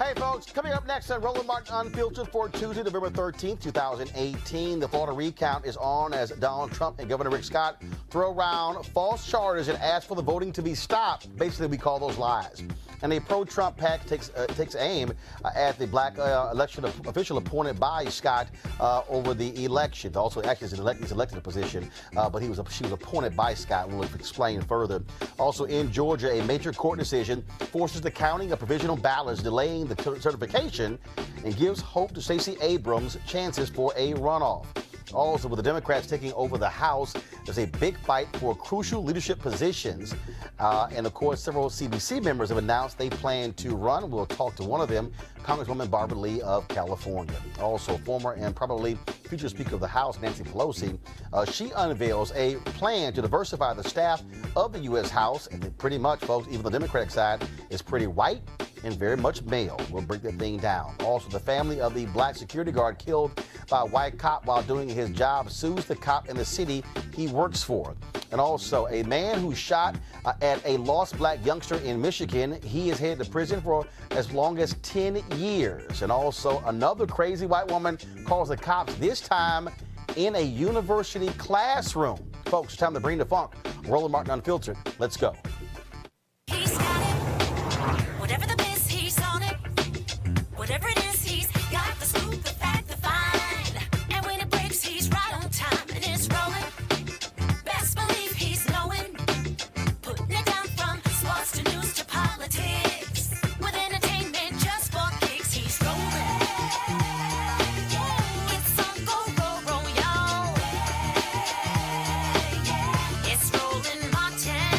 Hey, folks, coming up next on Roland Martin Unfiltered for Tuesday, November 13th, 2018. The Florida recount is on as Donald Trump and Governor Rick Scott throw around false charges and ask for the voting to be stopped. Basically, we call those lies. And a pro-Trump PAC takes aim at the black election official appointed by Scott over the election. Also, actually, he's elected a position, but she was appointed by Scott. We'll explain further. Also, in Georgia, a major court decision forces the counting of provisional ballots, delaying the certification, and gives hope to Stacey Abrams' chances for a runoff. Also, with the Democrats taking over the House, there's a big fight for crucial leadership positions. And, of course, several CBC members have announced they plan to run. We'll talk to one of them, Congresswoman Barbara Lee of California. Also, former and probably future Speaker of the House, Nancy Pelosi, she unveils a plan to diversify the staff of the U.S. House. And pretty much, folks, even the Democratic side is pretty white and very much male. We'll break that thing down. Also, the family of the black security guard killed by a white cop while doing his job sues the cop in the city he works for. And also, a man who shot at a lost black youngster in Michigan, he is headed to prison for as long as 10 years. And also, another crazy white woman calls the cops, this time in a university classroom. Folks, it's time to bring the funk. Roland Martin Unfiltered. Let's go. He's got it. Whatever the miss, he's on it. Whatever it is, he's got the scoop, the fact, the find. And when it breaks, he's right on time and it's rolling. Best believe he's knowing. Putting it down from sports to news to politics. With entertainment just for kicks, he's rolling. It's on go, y'all. It's Roland Martin,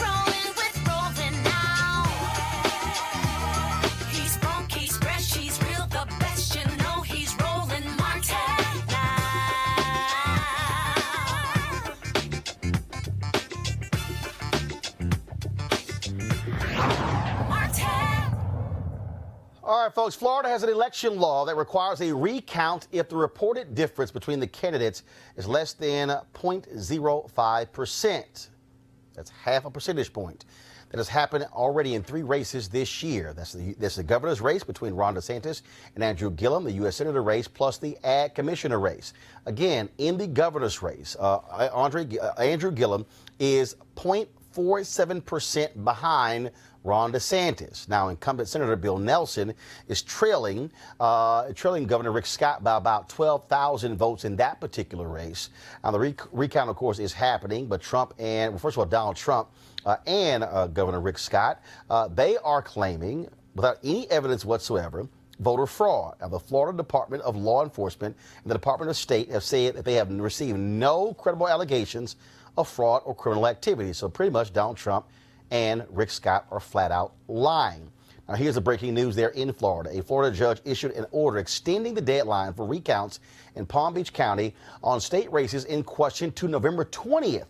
rolling with Roland now. He's funk, he's fresh, he's real, the best, you know he's Roland Martin now. Martin. All right, folks, Florida has an election law that requires a recount if the reported difference between the candidates is less than 0.05%. That's half a percentage point. That has happened already in 3 races this year. That's the governor's race between Ron DeSantis and Andrew Gillum, the U.S. Senator race, plus the Ag Commissioner race. Again, in the governor's race, Andrew Gillum is 0.47% behind Ron DeSantis. Now, incumbent Senator Bill Nelson is trailing Governor Rick Scott by about 12,000 votes in that particular race. Now, the recount, of course, is happening, but first of all, Donald Trump and Governor Rick Scott, they are claiming, without any evidence whatsoever, voter fraud. Now, the Florida Department of Law Enforcement and the Department of State have said that they have received no credible allegations of fraud or criminal activity. So pretty much Donald Trump and Rick Scott are flat out lying. Now, here's the breaking news there in Florida. A Florida judge issued an order extending the deadline for recounts in Palm Beach County on state races in question to November 20th,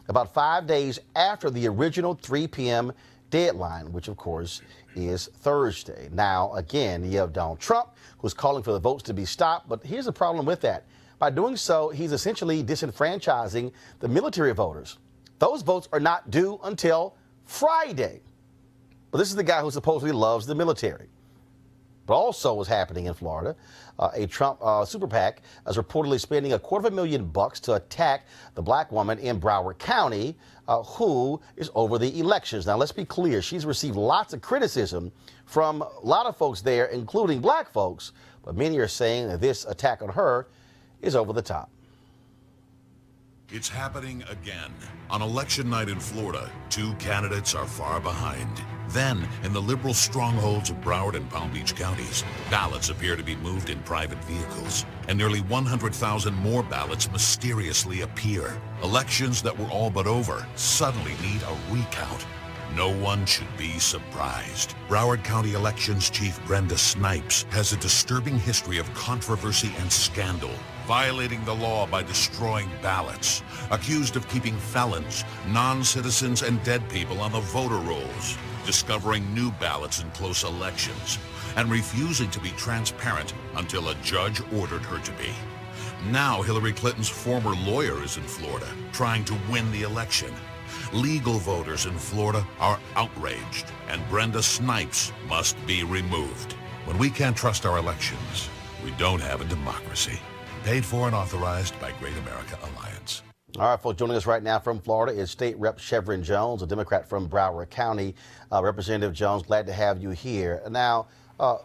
about 5 days after the original 3 p.m. deadline, which, of course, is Thursday. Now, again, you have Donald Trump, who's calling for the votes to be stopped. But here's the problem with that. By doing so, he's essentially disenfranchising the military voters. Those votes are not due until Friday. But this is the guy who supposedly loves the military. But also what's happening in Florida, a Trump super PAC is reportedly spending $250,000 to attack the black woman in Broward County who is over the elections. Now, let's be clear. She's received lots of criticism from a lot of folks there, including black folks. But many are saying that this attack on her is over the top. It's happening again. On election night in Florida, 2 candidates are far behind. Then, in the liberal strongholds of Broward and Palm Beach counties, ballots appear to be moved in private vehicles, and nearly 100,000 more ballots mysteriously appear. Elections that were all but over suddenly need a recount. No one should be surprised. Broward County Elections Chief Brenda Snipes has a disturbing history of controversy and scandal, violating the law by destroying ballots, accused of keeping felons, non-citizens, and dead people on the voter rolls, discovering new ballots in close elections, and refusing to be transparent until a judge ordered her to be. Now Hillary Clinton's former lawyer is in Florida, trying to win the election. Legal voters in Florida are outraged, and Brenda Snipes must be removed. When we can't trust our elections, we don't have a democracy. Paid for and authorized by Great America Alliance. All right, folks, joining us right now from Florida is State Rep Chevron Jones, a Democrat from Broward County. Representative Jones, glad to have you here. Now,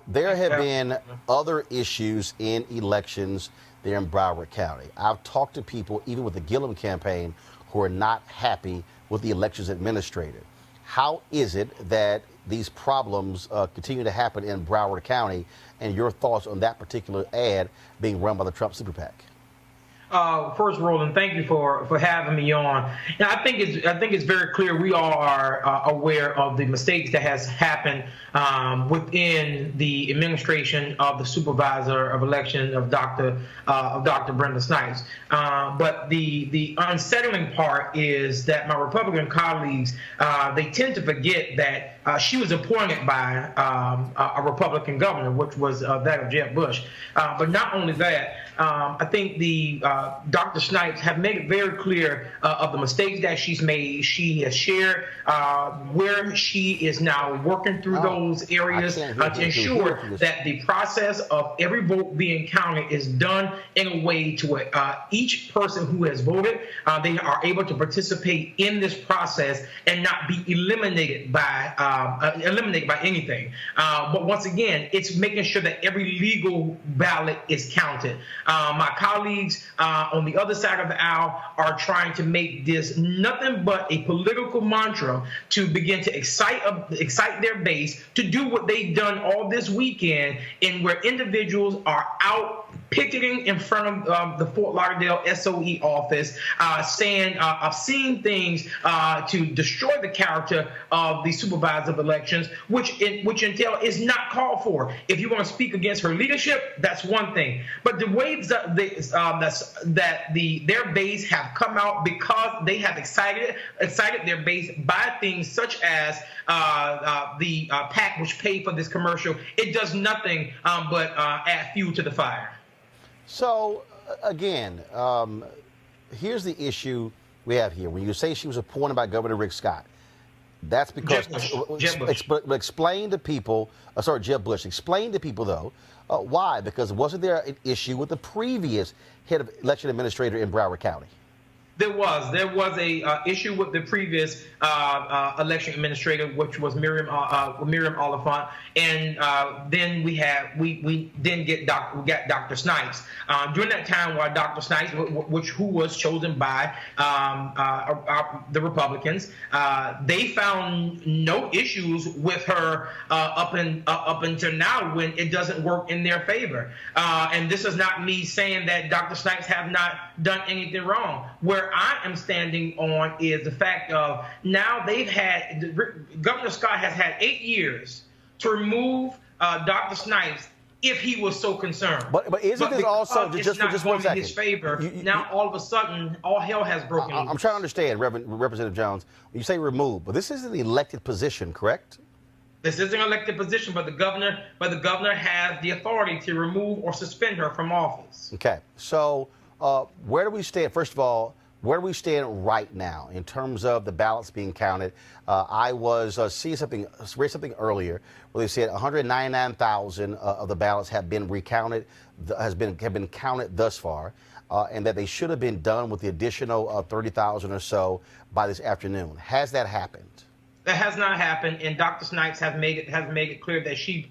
there have been other issues in elections there in Broward County. I've talked to people, even with the Gillum campaign, who are not happy with the elections administrator. How is it that these problems continue to happen in Broward County, and your thoughts on that particular ad being run by the Trump Super PAC? First, Roland, thank you for having me on. Now, I think it's very clear we all are aware of the mistakes that has happened within the administration of the supervisor of election of Dr. Brenda Snipes. But the unsettling part is that my Republican colleagues they tend to forget that she was appointed by a Republican governor, which was that of Jeb Bush. But not only that, I think Dr. Snipes have made it very clear of the mistakes that she's made. She has shared where she is now working through those areas to ensure that the process of every vote being counted is done in a way to where each person who has voted, they are able to participate in this process and not be eliminated by anything. But once again, it's making sure that every legal ballot is counted. My colleagues on the other side of the aisle are trying to make this nothing but a political mantra to begin to excite their base to do what they've done all this weekend, in where individuals are out picketing in front of the Fort Lauderdale SOE office, saying obscene things to destroy the character of the supervisor of elections, which entail is not called for. If you want to speak against her leadership, that's one thing. But the ways that their base have come out because they have excited their base by things such as the PAC, which paid for this commercial, it does nothing but add fuel to the fire. So, again, here's the issue we have here. When you say she was appointed by Governor Rick Scott, that's because Jeb Bush. Explain to people, Jeb Bush. Explain to people, though, why? Because wasn't there an issue with the previous head of election administrator in Broward County? There was a issue with the previous election administrator, which was Miriam Oliphant, and then we got Dr. Snipes. During that time, while Dr. Snipes, who was chosen by the Republicans, they found no issues with her up until now, when it doesn't work in their favor. And this is not me saying that Dr. Snipes have not done anything wrong. Where I am standing on is the fact of now Governor Scott has had 8 years to remove Dr. Snipes if he was so concerned. But isn't this also just one second? In his favor, now all of a sudden all hell has broken loose. I'm trying to understand, Representative Jones. You say remove, but this is an elected position, correct? This is an elected position, but the governor has the authority to remove or suspend her from office. Okay, so where do we stand? First of all, where do we stand right now in terms of the ballots being counted? I was read something earlier where they said 199,000 of the ballots have been recounted, have been counted thus far, and that they should have been done with the additional 30,000 or so by this afternoon. Has that happened? That has not happened, and Dr. Snipes has made it clear that she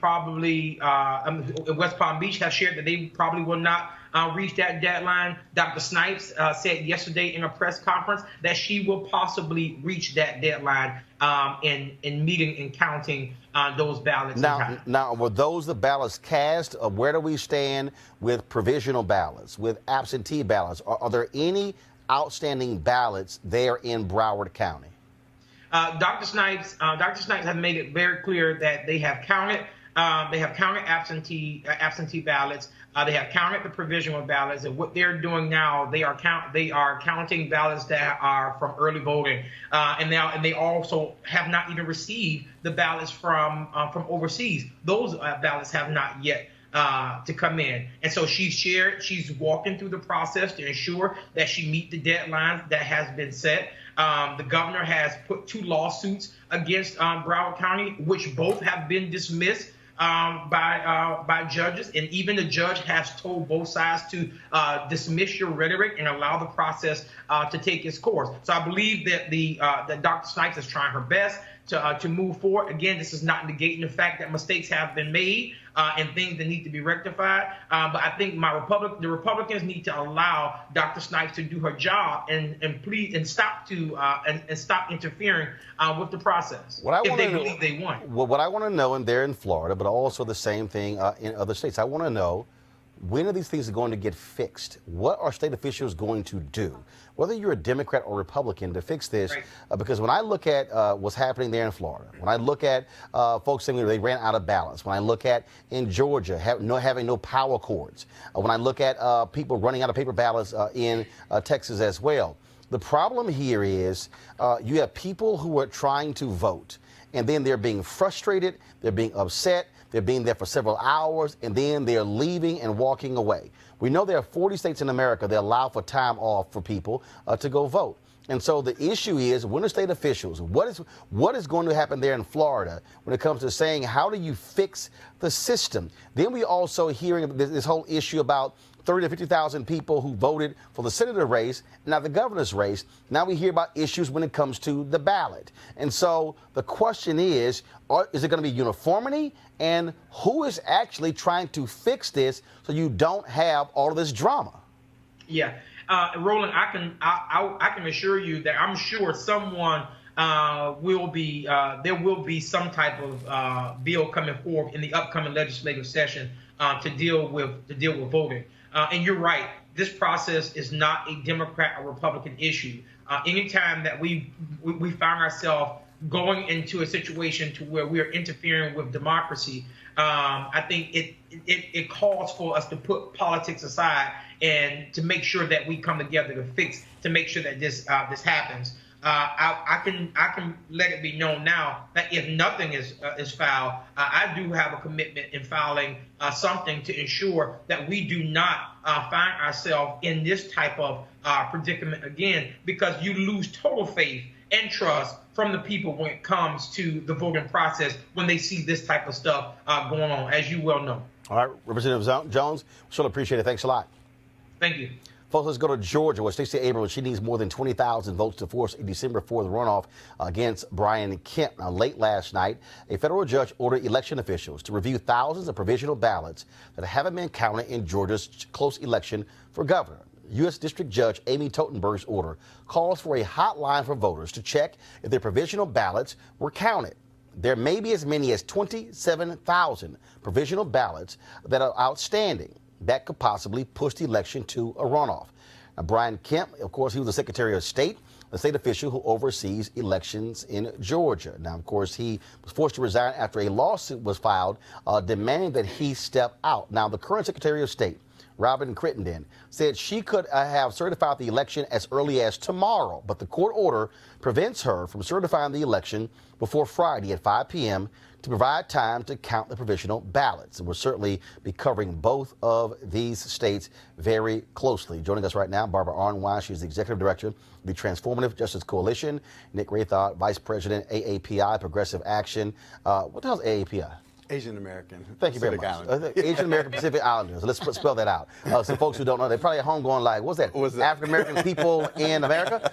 probably West Palm Beach has shared that they probably will not reach that deadline. Dr. Snipes said yesterday in a press conference that she will possibly reach that deadline in meeting and counting those ballots. Now, were those the ballots cast? Where do we stand with provisional ballots, with absentee ballots? Are there any outstanding ballots there in Broward County? Dr. Snipes has made it very clear that they have counted. They have counted absentee ballots. They have counted the provisional ballots, and what they're doing now, they are counting ballots that are from early voting, and they also have not even received the ballots from overseas. Those ballots have not yet to come in. And so she's walking through the process to ensure that she meet the deadlines that has been set. The governor has put 2 lawsuits against Broward County, which both have been dismissed by judges, and even the judge has told both sides to dismiss your rhetoric and allow the process to take its course. So I believe that that Dr. Snipes is trying her best to move forward. Again, this is not negating the fact that mistakes have been made and things that need to be rectified. But I think the Republicans need to allow Dr. Snipes to do her job and please and stop interfering with the process if they believe they want. Well, what I want to know, and they're in Florida, but also the same thing in other states. I want to know, when are these things going to get fixed? What are state officials going to do, whether you're a Democrat or Republican, to fix this? Right. Because when I look at what's happening there in Florida, when I look at folks saying they ran out of ballots, when I look at in Georgia having no power cords, when I look at people running out of paper ballots in Texas as well, the problem here is you have people who are trying to vote, and then they're being frustrated, they're being upset, they're being there for several hours, and then they're leaving and walking away. We know there are 40 states in America that allow for time off for people to go vote. And so the issue is, when are state officials, what is going to happen there in Florida when it comes to saying, how do you fix the system? Then we also hearing this whole issue about 30 to 50,000 people who voted for the senator race, not the governor's race. Now we hear about issues when it comes to the ballot. And so the question is it going to be uniformity? And who is actually trying to fix this so you don't have all of this drama? Yeah. Roland, I can assure you that I'm sure someone will be there will be some type of bill coming forward in the upcoming legislative session to deal with voting. And you're right, this process is not a Democrat or Republican issue. Anytime that we find ourselves going into a situation to where we are interfering with democracy, I think it calls for us to put politics aside and to make sure that we come together to make sure that this happens. I can let it be known now that if nothing is filed, I do have a commitment in filing something to ensure that we do not find ourselves in this type of predicament again, because you lose total faith and trust from the people when it comes to the voting process when they see this type of stuff going on, as you well know. All right, Representative Jones, sure appreciate it. Thanks a lot. Thank you. Folks, let's go to Georgia, where Stacey Abrams, she needs more than 20,000 votes to force a December 4th runoff against Brian Kemp. Now, late last night, a federal judge ordered election officials to review thousands of provisional ballots that haven't been counted in Georgia's close election for governor. U.S. District Judge Amy Totenberg's order calls for a hotline for voters to check if their provisional ballots were counted. There may be as many as 27,000 provisional ballots that are outstanding. That could possibly push the election to a runoff. Now, Brian Kemp, of course, he was the Secretary of State, the state official who oversees elections in Georgia. Now, of course, he was forced to resign after a lawsuit was filed demanding that he step out. Now, the current Secretary of State, Robin Crittenden, said she could have certified the election as early as tomorrow, but the court order prevents her from certifying the election before Friday at 5 p.m. to provide time to count the provisional ballots. And we'll certainly be covering both of these states very closely. Joining us right now, Barbara Arnwine. She's the Executive Director of the Transformative Justice Coalition. Nick Raythod, Vice President, AAPI, Progressive Action. What the hell is AAPI? Asian American. Thank you very much. Asian American Pacific Islanders. Let's spell that out. Some folks who don't know, they're probably at home going like, what's that? African American people in America?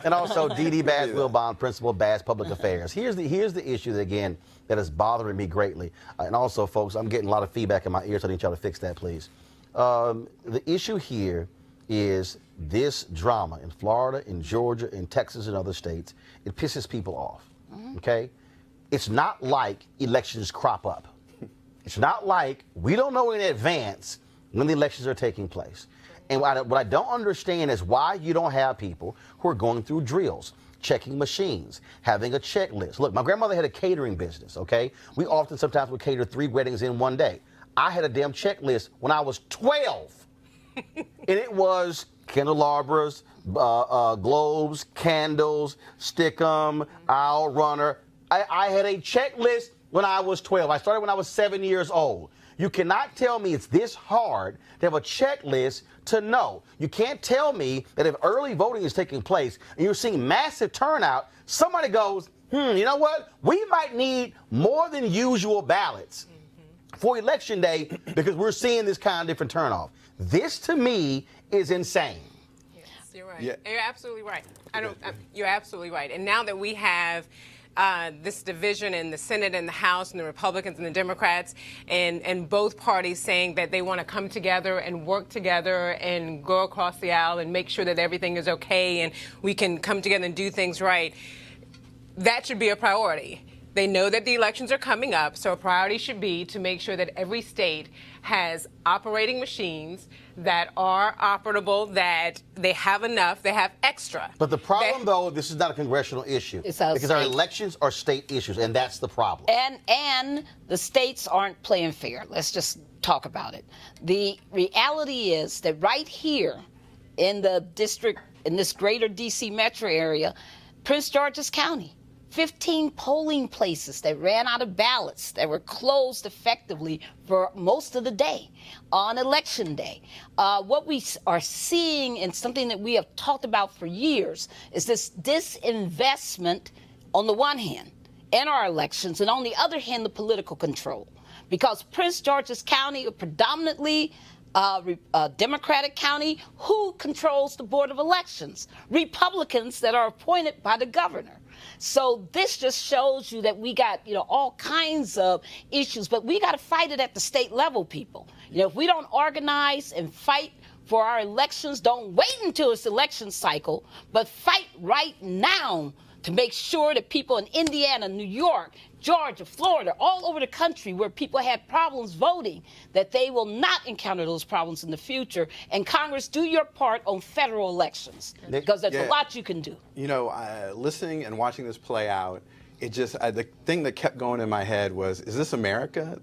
And also D.D. Bass Wilbon, Principal, Bass Public Affairs. Here's the issue that, again, that is bothering me greatly. And also, folks, I'm getting a lot of feedback in my ears. So I need y'all to fix that, please. The issue here is this drama in Florida, in Georgia, in Texas, and other states. It pisses people off. Okay? It's not like elections crop up. It's not like we don't know in advance when the elections are taking place. And what I don't understand is why you don't have people who are going through drills, checking machines, having a checklist. Look, my grandmother had a catering business, okay? We often sometimes would cater 3 weddings in one day. I had a damn checklist when I was 12. And it was candelabras, globes, candles, stick 'em, aisle runner. I had a checklist when I was 12. I started when I was 7 years old. You cannot tell me it's this hard to have a checklist to know. You can't tell me that if early voting is taking place and you're seeing massive turnout, somebody goes, you know what? We might need more than usual ballots for election day because we're seeing this kind of different turnoff. This, to me, is insane. Yes, you're right. Yeah. You're absolutely right. You're absolutely right. And now that we have this division in the Senate and the House and the Republicans and the Democrats and both parties saying that they want to come together and work together and go across the aisle and make sure that everything is okay and we can come together and do things right, that should be a priority. They know that the elections are coming up, so a priority should be to make sure that every state has operating machines that are operable, that they have enough, they have extra. But the problem, though, this is not a congressional issue. Because our elections are state issues, and that's the problem. And the states aren't playing fair. Let's just talk about it. The reality is that right here in the district, in this greater D.C. metro area, Prince George's County, 15 polling places that ran out of ballots that were closed effectively for most of the day on election day. What we are seeing, and something that we have talked about for years, is this disinvestment on the one hand in our elections, and on the other hand, the political control. Because Prince George's County, a predominantly Democratic county, who controls the Board of Elections? Republicans that are appointed by the governor. So this just shows you that we got, all kinds of issues, but we got to fight it at the state level, people. If we don't organize and fight for our elections, don't wait until it's election cycle, but fight right now to make sure that people in Indiana, New York, Georgia, Florida, all over the country where people had problems voting, that they will not encounter those problems in the future. And Congress, do your part on federal elections, because there's a lot you can do. Listening and watching this play out, it just, the thing that kept going in my head was, is this America?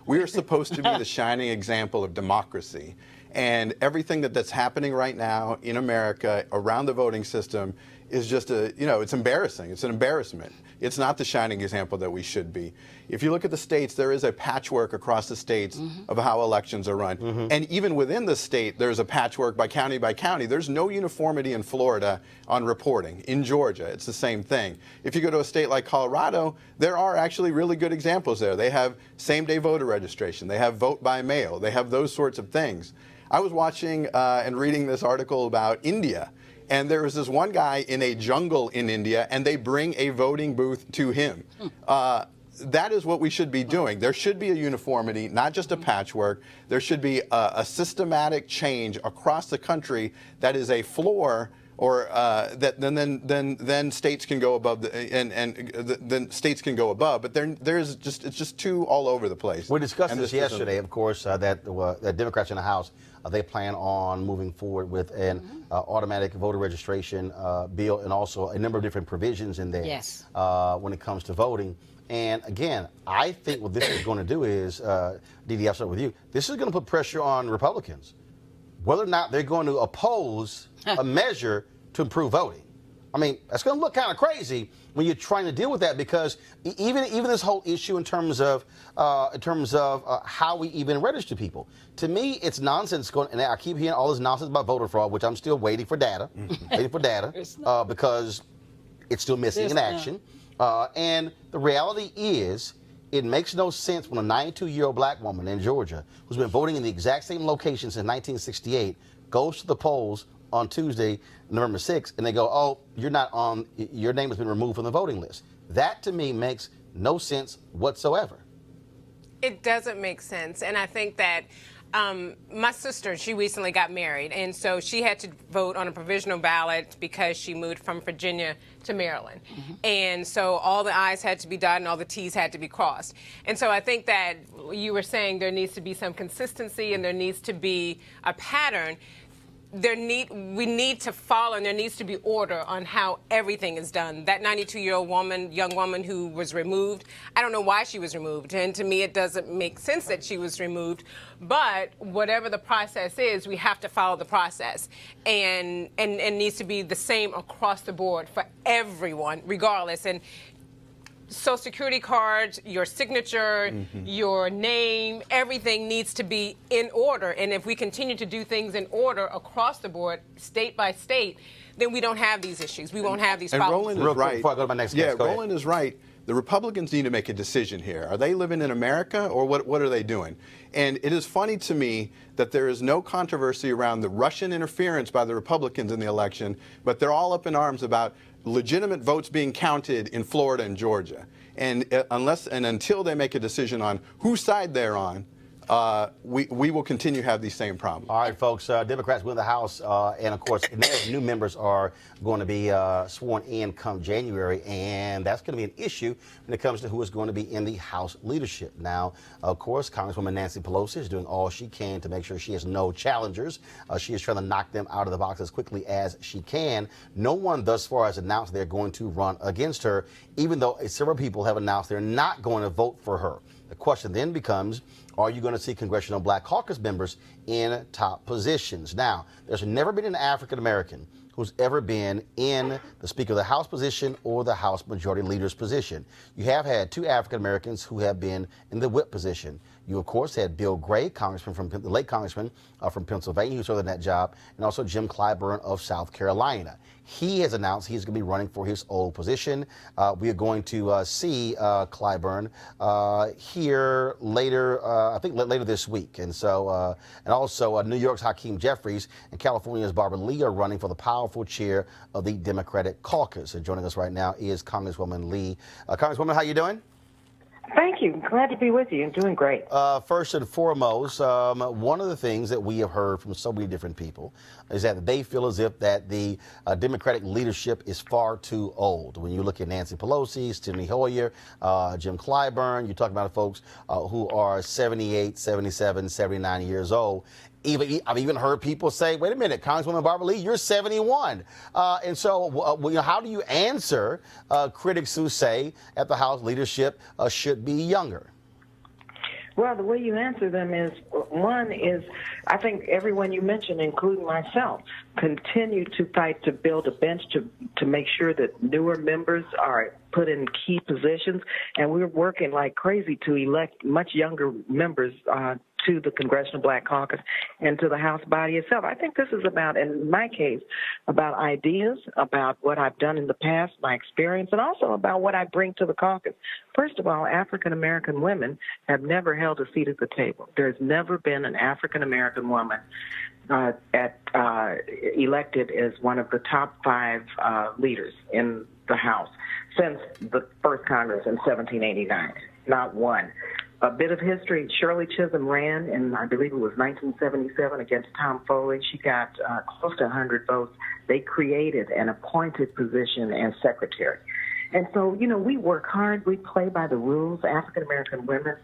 We are supposed to be the shining example of democracy. And everything that's happening right now in America around the voting system is just it's embarrassing. It's an embarrassment. It's not the shining example that we should be. If you look at the states, there is a patchwork across the states of how elections are run. And even within the state, there's a patchwork by county by county. There's no uniformity in Florida on reporting. In Georgia, it's the same thing. If you go to a state like Colorado, there are actually really good examples there. They have same-day voter registration. They have vote by mail. They have those sorts of things. I was watching and reading this article about India. And there was this one guy in a jungle in India, and they bring a voting booth to him. That is what we should be doing. There should be a uniformity, not just a patchwork. There should be a systematic change across the country that is a floor, or that then states can go above, then states can go above. But it's just too all over the place. We discussed this yesterday, of course, that the Democrats in the House, they plan on moving forward with an automatic voter registration bill, and also a number of different provisions in there when it comes to voting. And again, I think what this is going to do is, Didi, I'll start with you. This is going to put pressure on Republicans, whether or not they're going to oppose a measure to improve voting. I mean, that's going to look kind of crazy when you're trying to deal with that, because even this whole issue in terms of how we even register people, to me, it's nonsense. And I keep hearing all this nonsense about voter fraud, which I'm still waiting for data, because it's still missing in action. And the reality is, it makes no sense when a 92-year-old black woman in Georgia who's been voting in the exact same location since 1968 goes to the polls on Tuesday, November 6th, and they go, oh, you're not on, your name has been removed from the voting list. That, to me, makes no sense whatsoever. It doesn't make sense. And I think that my sister, she recently got married, and so she had to vote on a provisional ballot because she moved from Virginia to Maryland. And so all the I's had to be dotted and all the T's had to be crossed. And so I think that you were saying there needs to be some consistency and there needs to be a pattern. We need to follow, and there needs to be order on how everything is done. That 92-year-old young woman who was removed, I don't know why she was removed, and to me it doesn't make sense that she was removed, but whatever the process is, we have to follow the process, and needs to be the same across the board for everyone, regardless. And Social Security cards, your signature, your name, everything needs to be in order. And if we continue to do things in order across the board, state by state, then we don't have these issues. We won't have these And problems. Roland Real is quick right. before I go to my next yeah, guest, go ahead. Roland is right. The Republicans need to make a decision here. Are they living in America, or what are they doing? And it is funny to me that there is no controversy around the Russian interference by the Republicans in the election, but they're all up in arms about legitimate votes being counted in Florida and Georgia. And unless and until they make a decision on whose side they're on, we will continue to have these same problems. All right, folks, Democrats win the House, and of course, new members are going to be sworn in come January, and that's going to be an issue when it comes to who is going to be in the House leadership. Now, of course, Congresswoman Nancy Pelosi is doing all she can to make sure she has no challengers. She is trying to knock them out of the box as quickly as she can. No one thus far has announced they're going to run against her, even though several people have announced they're not going to vote for her. The question then becomes, are you going to see Congressional Black Caucus members in top positions? Now, there's never been an African American who's ever been in the Speaker of the House position or the House Majority Leader's position. You have had two African Americans who have been in the whip position. You, of course, had Bill Gray, the late congressman from Pennsylvania, who served in that job, and also Jim Clyburn of South Carolina. He has announced he's going to be running for his old position. We are going to see Clyburn here later, I think later this week. And so, and also New York's Hakeem Jeffries and California's Barbara Lee are running for the powerful chair of the Democratic caucus. And joining us right now is Congresswoman Lee. Congresswoman, how you doing? Thank you. Glad to be with you. I'm doing great. First and foremost, one of the things that we have heard from so many different people is that they feel as if that the Democratic leadership is far too old. When you look at Nancy Pelosi, Steny Hoyer, Jim Clyburn, you're talking about folks who are 78, 77, 79 years old. I've even heard people say, wait a minute, Congresswoman Barbara Lee, you're 71. And so how do you answer critics who say that the House leadership should be younger? Well, the way you answer them is, one is, I think everyone you mentioned, including myself, continue to fight to build a bench to make sure that newer members are put in key positions. And we're working like crazy to elect much younger members to the Congressional Black Caucus and to the House body itself. I think this is about, in my case, about ideas, about what I've done in the past, my experience, and also about what I bring to the caucus. First of all, African-American women have never held a seat at the table. There's never been an African-American woman elected as one of the top 5 leaders in the House since the first Congress in 1789. Not one. A bit of history, Shirley Chisholm ran in, I believe it was 1977, against Tom Foley. She got close to 100 votes. They created an appointed position as secretary. And so, we work hard. We play by the rules. African-American women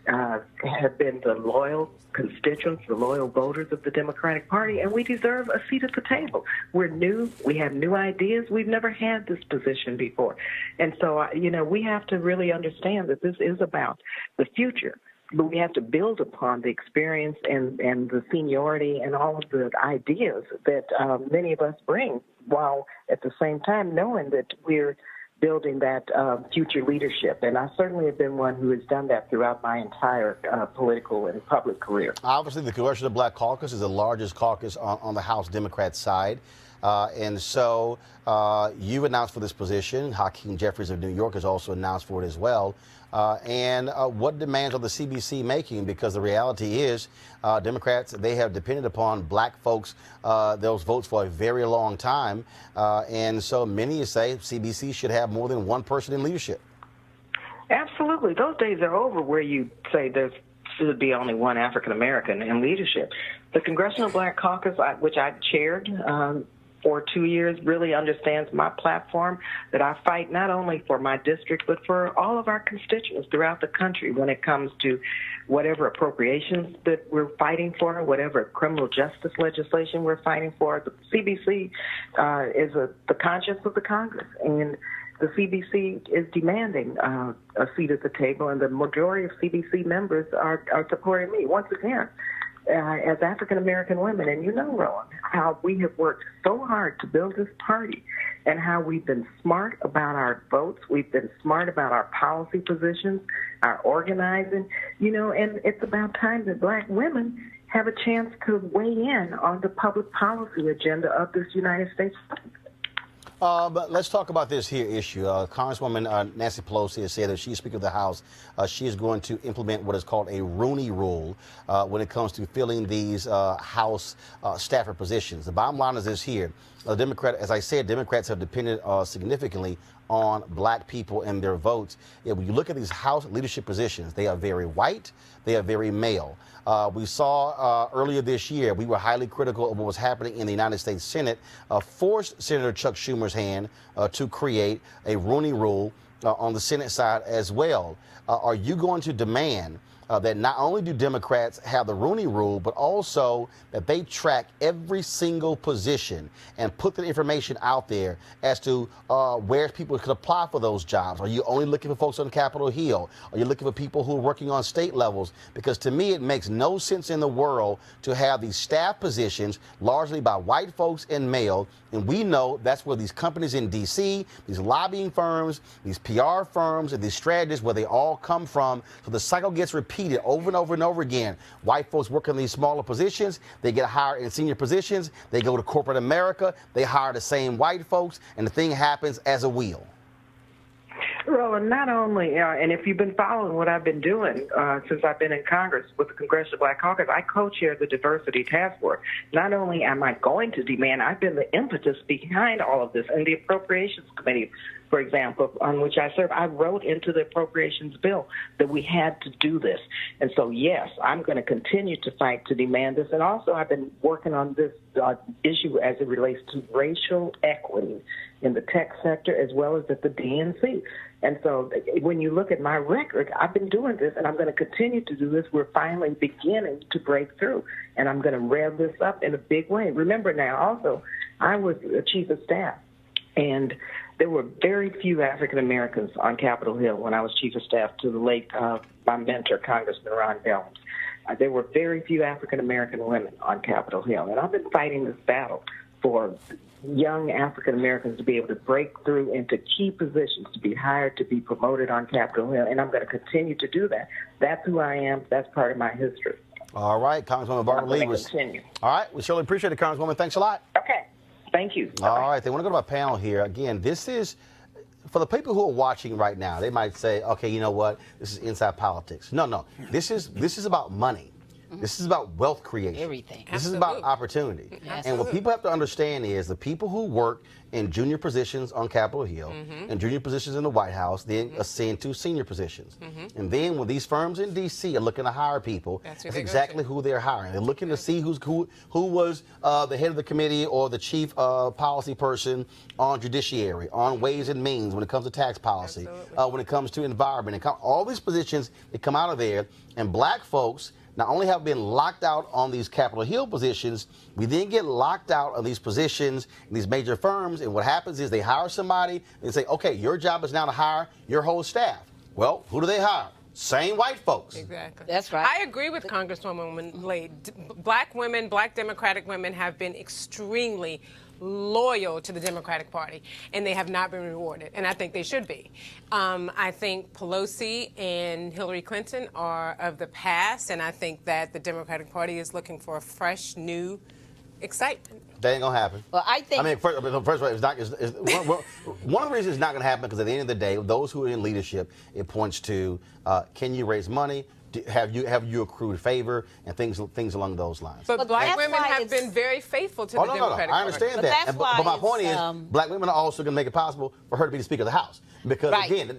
have been the loyal constituents, the loyal voters of the Democratic Party, and we deserve a seat at the table. We're new. We have new ideas. We've never had this position before. And so, we have to really understand that this is about the future. But we have to build upon the experience and the seniority and all of the ideas that many of us bring, while at the same time knowing that we're building that future leadership. And I certainly have been one who has done that throughout my entire political and public career. Obviously, the Congressional Black Caucus is the largest caucus on the House Democrat side. And so you've announced for this position. Hakeem Jeffries of New York has also announced for it as well. And what demands are the CBC making? Because the reality is Democrats, they have depended upon black folks, those votes for a very long time. And so many say CBC should have more than one person in leadership. Absolutely. Those days are over where you say there should be only one African-American in leadership. The Congressional Black Caucus, which I chaired for 2 years, really understands my platform, that I fight not only for my district, but for all of our constituents throughout the country when it comes to whatever appropriations that we're fighting for, whatever criminal justice legislation we're fighting for. The CBC is the conscience of the Congress, and the CBC is demanding a seat at the table, and the majority of CBC members are supporting me. Once again, as African-American women, and Roland, how we have worked so hard to build this party and how we've been smart about our votes. We've been smart about our policy positions, our organizing, and it's about time that black women have a chance to weigh in on the public policy agenda of this United States. But let's talk about this here issue. Congresswoman Nancy Pelosi has said that she's Speaker of the House. She is going to implement what is called a Rooney Rule when it comes to filling these House staffer positions. The bottom line is this here. As I said, Democrats have depended significantly on black people and their votes. When you look at these House leadership positions, they are very white, they are very male. We saw earlier this year, we were highly critical of what was happening in the United States Senate, forced Senator Chuck Schumer's hand to create a Rooney Rule on the Senate side as well. Are you going to demand that not only do Democrats have the Rooney Rule, but also that they track every single position and put the information out there as to where people could apply for those jobs? Are you only looking for folks on Capitol Hill? Are you looking for people who are working on state levels? Because to me, it makes no sense in the world to have these staff positions largely by white folks and male. And we know that's where these companies in D.C., these lobbying firms, these PR firms, and these strategists, where they all come from. So the cycle gets repeated over and over and over again. White folks work in these smaller positions. They get hired in senior positions. They go to corporate America. They hire the same white folks, and the thing happens as a wheel. Roland, not only, and if you've been following what I've been doing since I've been in Congress with the Congressional Black Caucus, I co-chair the Diversity Task Force. Not only am I going to demand, I've been the impetus behind all of this. And the Appropriations Committee, for example, on which I serve, I wrote into the appropriations bill that we had to do this. And so, yes, I'm going to continue to fight to demand this. And also, I've been working on this issue as it relates to racial equity in the tech sector as well as at the DNC. And so when you look at my record, I've been doing this, and I'm going to continue to do this. We're finally beginning to break through, and I'm going to rev this up in a big way. Remember now, also, I was a chief of staff, and there were very few African Americans on Capitol Hill when I was chief of staff to the late my mentor, Congressman Ron Dems. There were very few African American women on Capitol Hill, and I've been fighting this battle for young African Americans to be able to break through into key positions, to be hired, to be promoted on Capitol Hill, and I'm going to continue to do that. That's who I am. That's part of my history. All right, Congresswoman Barbara Lee. Continue. All right, we surely appreciate it, Congresswoman. Thanks a lot. Okay, thank you. All right, they want to go to my panel here. Again, this is, for the people who are watching right now, they might say, okay, you know what, this is inside politics. No, this is about money. This is about wealth creation. Everything. This is about opportunity. And what people have to understand is the people who work in junior positions on Capitol Hill and junior positions in the White House then ascend to senior positions. And then when these firms in D.C. are looking to hire people, that's exactly who they're hiring. They're looking to see who was the head of the committee or the chief policy person on judiciary, on ways and means when it comes to tax policy, when it comes to environment. And all these positions that come out of there, and black folks not only have been locked out on these Capitol Hill positions, we then get locked out of these positions in these major firms, and what happens is they hire somebody and say, okay, your job is now to hire your whole staff. Well, who do they hire? Same white folks. Exactly. That's right. I agree with Congresswoman Lee. Black women, black Democratic women have been extremely loyal to the Democratic Party, and they have not been rewarded, and I think they should be. I think Pelosi and Hillary Clinton are of the past, and I think that the Democratic Party is looking for a fresh, new excitement. That ain't gonna happen. Well, I think. I mean, first of all, it's not. One of the reasons it's not gonna happen because at the end of the day, those who are in leadership, it points to can you raise money? Have you accrued favor and things along those lines? But black women have been very faulful to the Democratic Party. I understand that. But my point is, black women are also going to make it possible for her to be the Speaker of the House. Because, again,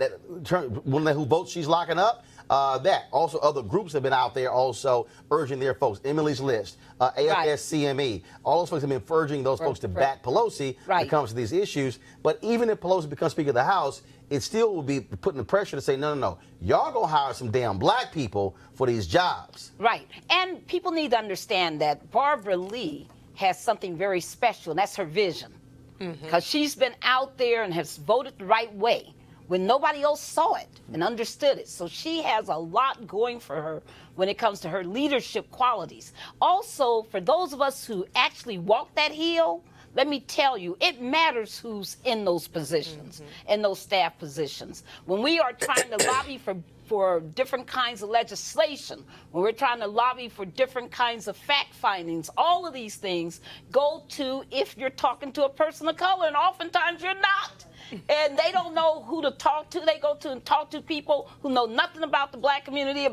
who votes she's locking up, that. Also, other groups have been out there also urging their folks. Emily's List, AFS-CME. All those folks have been urging those folks to back Pelosi when it comes to these issues. But even if Pelosi becomes Speaker of the House, it still will be putting the pressure to say, no. Y'all going to hire some damn black people for these jobs. Right. And people need to understand that Barbara Lee has something very special, and that's her vision. Because she's been out there and has voted the right way when nobody else saw it and understood it. So she has a lot going for her when it comes to her leadership qualities. Also, for those of us who actually walk that hill, let me tell you, it matters who's in those positions, in those staff positions. When we are trying to lobby for different kinds of legislation, when we're trying to lobby for different kinds of fact findings, all of these things go to if you're talking to a person of color, and oftentimes you're not. And they don't know who to talk to. They go to and talk to people who know nothing about the black community,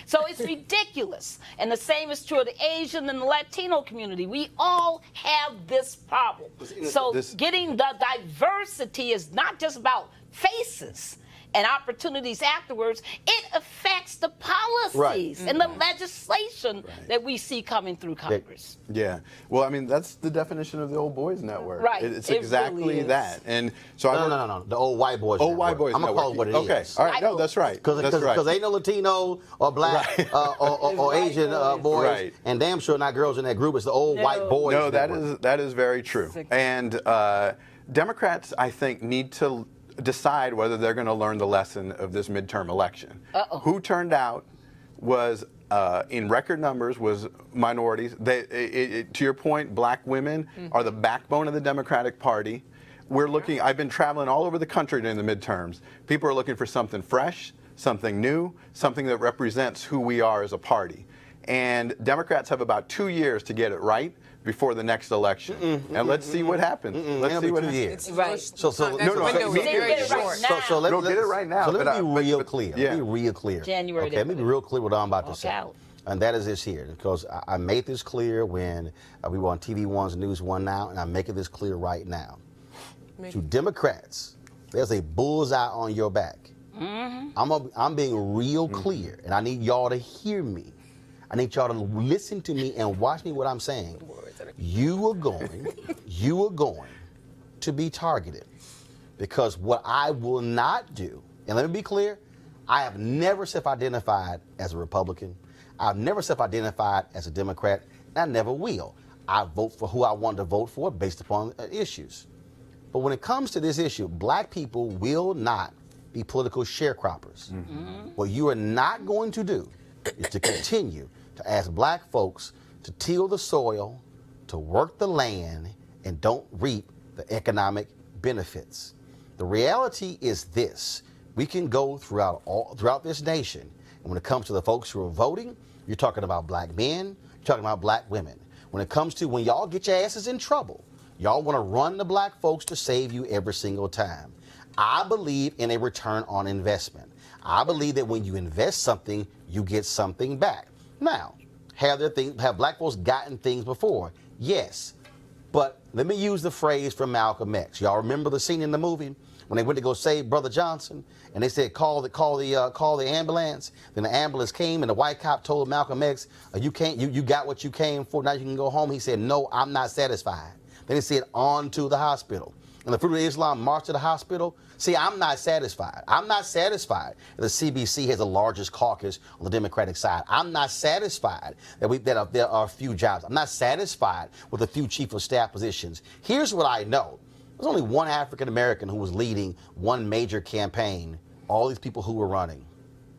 So it's ridiculous. And the same is true of the Asian and the Latino community. We all have this problem. So getting the diversity is not just about faces and opportunities afterwards. It affects the policies and the legislation that we see coming through Congress. Yeah. Well, I mean, that's the definition of the Old Boys Network. Right. It's It exactly really is. that. And so No. The Old White Boys Old Network. White Boys I'm going to call it Network. what it Okay. is. All right. No, that's right. Because ain't no Latino or black or Asian boys, Right. and damn sure not girls in that group. It's the Old White Boys No, Network. that is very true. And Democrats, I think, need to decide whether they're going to learn the lesson of this midterm election. Who turned out was, in record numbers, was minorities. To your point, black women are the backbone of the Democratic Party. We're looking, I've been traveling all over the country during the midterms. People are looking for something fresh, something new, something that represents who we are as a party. And Democrats have about 2 years to get it right before the next election. And let's see what happens. Let's see what happens. Right. So That window is very short. get it right now. Let me be real clear. Yeah. Let me be real clear. January. Okay, let me be real clear what I'm about to say. out. And that is this here, because I made this clear when we were on TV1's News One Now, and I'm making this clear right now. To Democrats, there's a bullseye on your back. I'm being real clear, and I need y'all to hear me. I need y'all to listen to me and watch me what I'm saying. You are going to be targeted, because what I will not do, and let me be clear, I have never self-identified as a Republican. I've never self-identified as a Democrat, and I never will. I vote for who I want to vote for based upon issues. But when it comes to this issue, black people will not be political sharecroppers. What you are not going to do is to continue to ask black folks to till the soil, to work the land, and don't reap the economic benefits. The reality is this: we can go throughout this nation, and when it comes to the folks who are voting, you're talking about black men, you're talking about black women. When it comes to when y'all get your asses in trouble, y'all want to run the black folks to save you every single time. I believe in a return on investment. I believe that when you invest something, you get something back. Now, have black folks gotten things before? Yes. But let me use the phrase from Malcolm X. Y'all remember the scene in the movie when they went to go save Brother Johnson, and they said, call the ambulance. Then the ambulance came, and the white cop told Malcolm X, you got what you came for, now you can go home. He said, no, I'm not satisfied. Then he said, on to the hospital. And the Fruit of Islam marched to the hospital. See, I'm not satisfied. I'm not satisfied that the CBC has the largest caucus on the Democratic side. I'm not satisfied that there are a few jobs. I'm not satisfied with a few chief of staff positions. Here's what I know. There's only one African American who was leading one major campaign, all these people who were running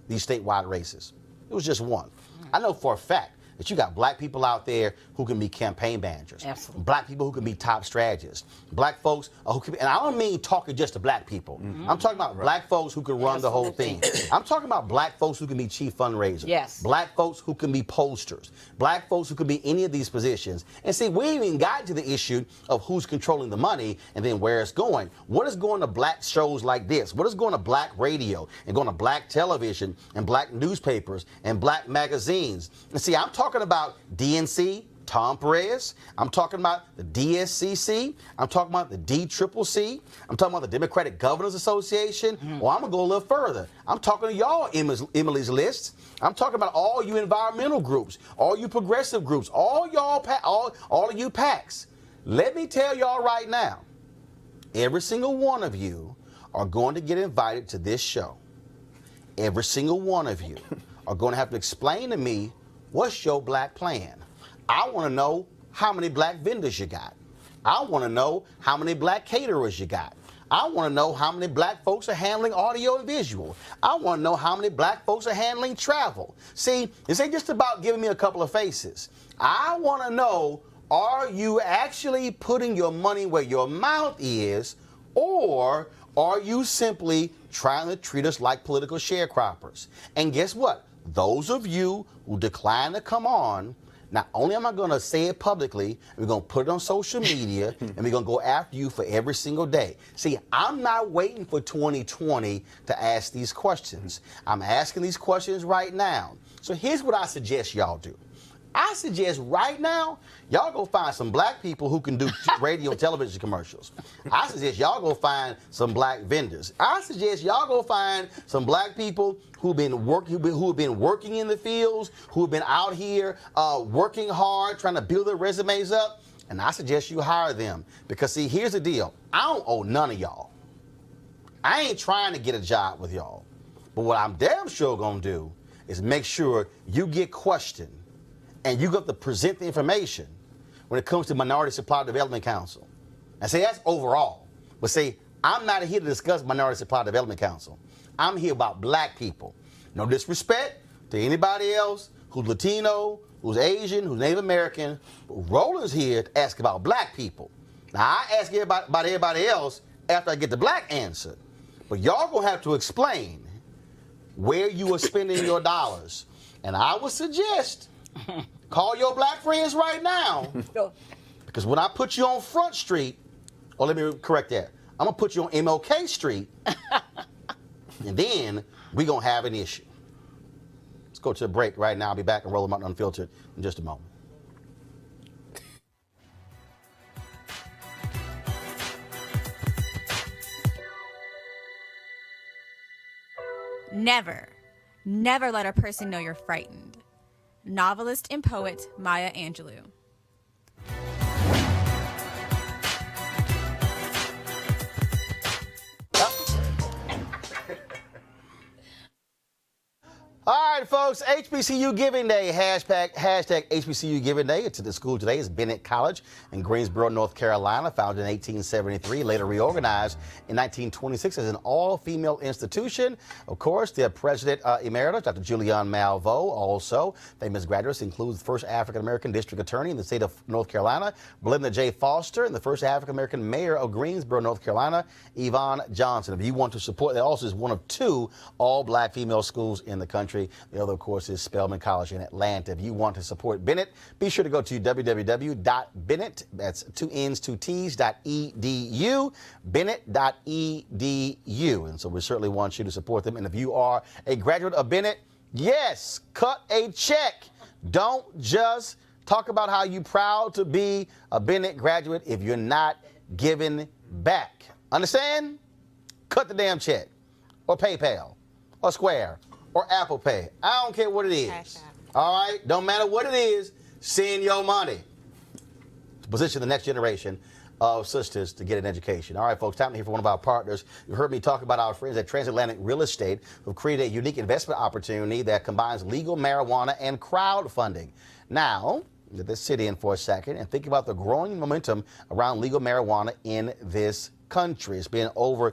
these statewide races. It was just one. I know for a fact that you got black people out there who can be campaign managers. Absolutely. Black people who can be top strategists. Black folks who can be, and I don't mean talking just to black people. I'm talking about black folks who can run the whole thing. I'm talking about black folks who can be chief fundraisers. Yes. Black folks who can be posters. Black folks who can be any of these positions. And see, we ain't even gotten to the issue of who's controlling the money and then where it's going. What is going to black shows like this? What is going to black radio and going to black television and black newspapers and black magazines? And see, I'm talking about DNC, Tom Perez. I'm talking about the DSCC. I'm talking about the DCCC. I'm talking about the Democratic Governors Association. Well, I'm going to go a little further. I'm talking to y'all, Emily's List. I'm talking about all you environmental groups, all you progressive groups, all y'all, all of you PACs. Let me tell y'all right now, every single one of you are going to get invited to this show. Every single one of you are going to have to explain to me, what's your black plan? I want to know how many black vendors you got. I want to know how many black caterers you got. I want to know how many black folks are handling audio and visual. I want to know how many black folks are handling travel. See, this ain't just about giving me a couple of faces. I want to know Are you actually putting your money where your mouth is, or are you simply trying to treat us like political sharecroppers? And guess what? Those of you who decline to come on, not only am I going to say it publicly, we're going to put it on social media, and we're going to go after you for every single day. See, I'm not waiting for 2020 to ask these questions. I'm asking these questions right now. So here's what I suggest y'all do. I suggest right now, y'all go find some black people who can do radio and television commercials. I suggest y'all go find some black vendors. I suggest y'all go find some black people who have been working in the fields, who have been out here working hard, trying to build their resumes up. And I suggest you hire them. Because see, here's the deal. I don't owe none of y'all. I ain't trying to get a job with y'all. But what I'm damn sure gonna do is make sure you get questioned and you got to present the information when it comes to Minority Supply Development Council. And say that's overall. But say, I'm not here to discuss Minority Supply Development Council. I'm here about black people. No disrespect to anybody else who's Latino, who's Asian, who's Native American. But Roland's here to ask about black people. Now, I ask about everybody else after I get the black answer. But y'all gonna have to explain where you are spending your dollars. And I would suggest call your black friends right now. Because when I put you on Front Street, or let me correct that, I'm going to put you on MLK Street, and then we're going to have an issue. Let's go to a break right now. I'll be back and Roland Martin Unfiltered in just a moment. Never, never let a person know you're frightened. Novelist and poet Maya Angelou. All right, folks, HBCU Giving Day, hashtag HBCU Giving Day. To the school today is Bennett College in Greensboro, North Carolina, founded in 1873, later reorganized in 1926 as an all-female institution. Of course, their president emeritus, Dr. Julianne Malveaux, also famous graduates includes the first African-American district attorney in the state of North Carolina, Belinda J. Foster, and the first African-American mayor of Greensboro, North Carolina, Yvonne Johnson. If you want to support, that also is one of two all-black female schools in the country. The other, of course, is Spelman College in Atlanta. If you want to support Bennett, be sure to go to www.bennett, that's 2 N's, 2 T's, .edu, bennett.edu. And so we certainly want you to support them. And if you are a graduate of Bennett, yes, cut a check. Don't just talk about how you're proud to be a Bennett graduate if you're not giving back. Understand? Cut the damn check, or PayPal, or Square, or Apple Pay. I don't care what it is. All right? Don't matter what it is, send your money to position the next generation of sisters to get an education. All right, folks, time to hear from one of our partners. You've heard me talk about our friends at Transatlantic Real Estate, who've created a unique investment opportunity that combines legal marijuana and crowdfunding. Now, let this sit in for a second and think about the growing momentum around legal marijuana in this country. It's been all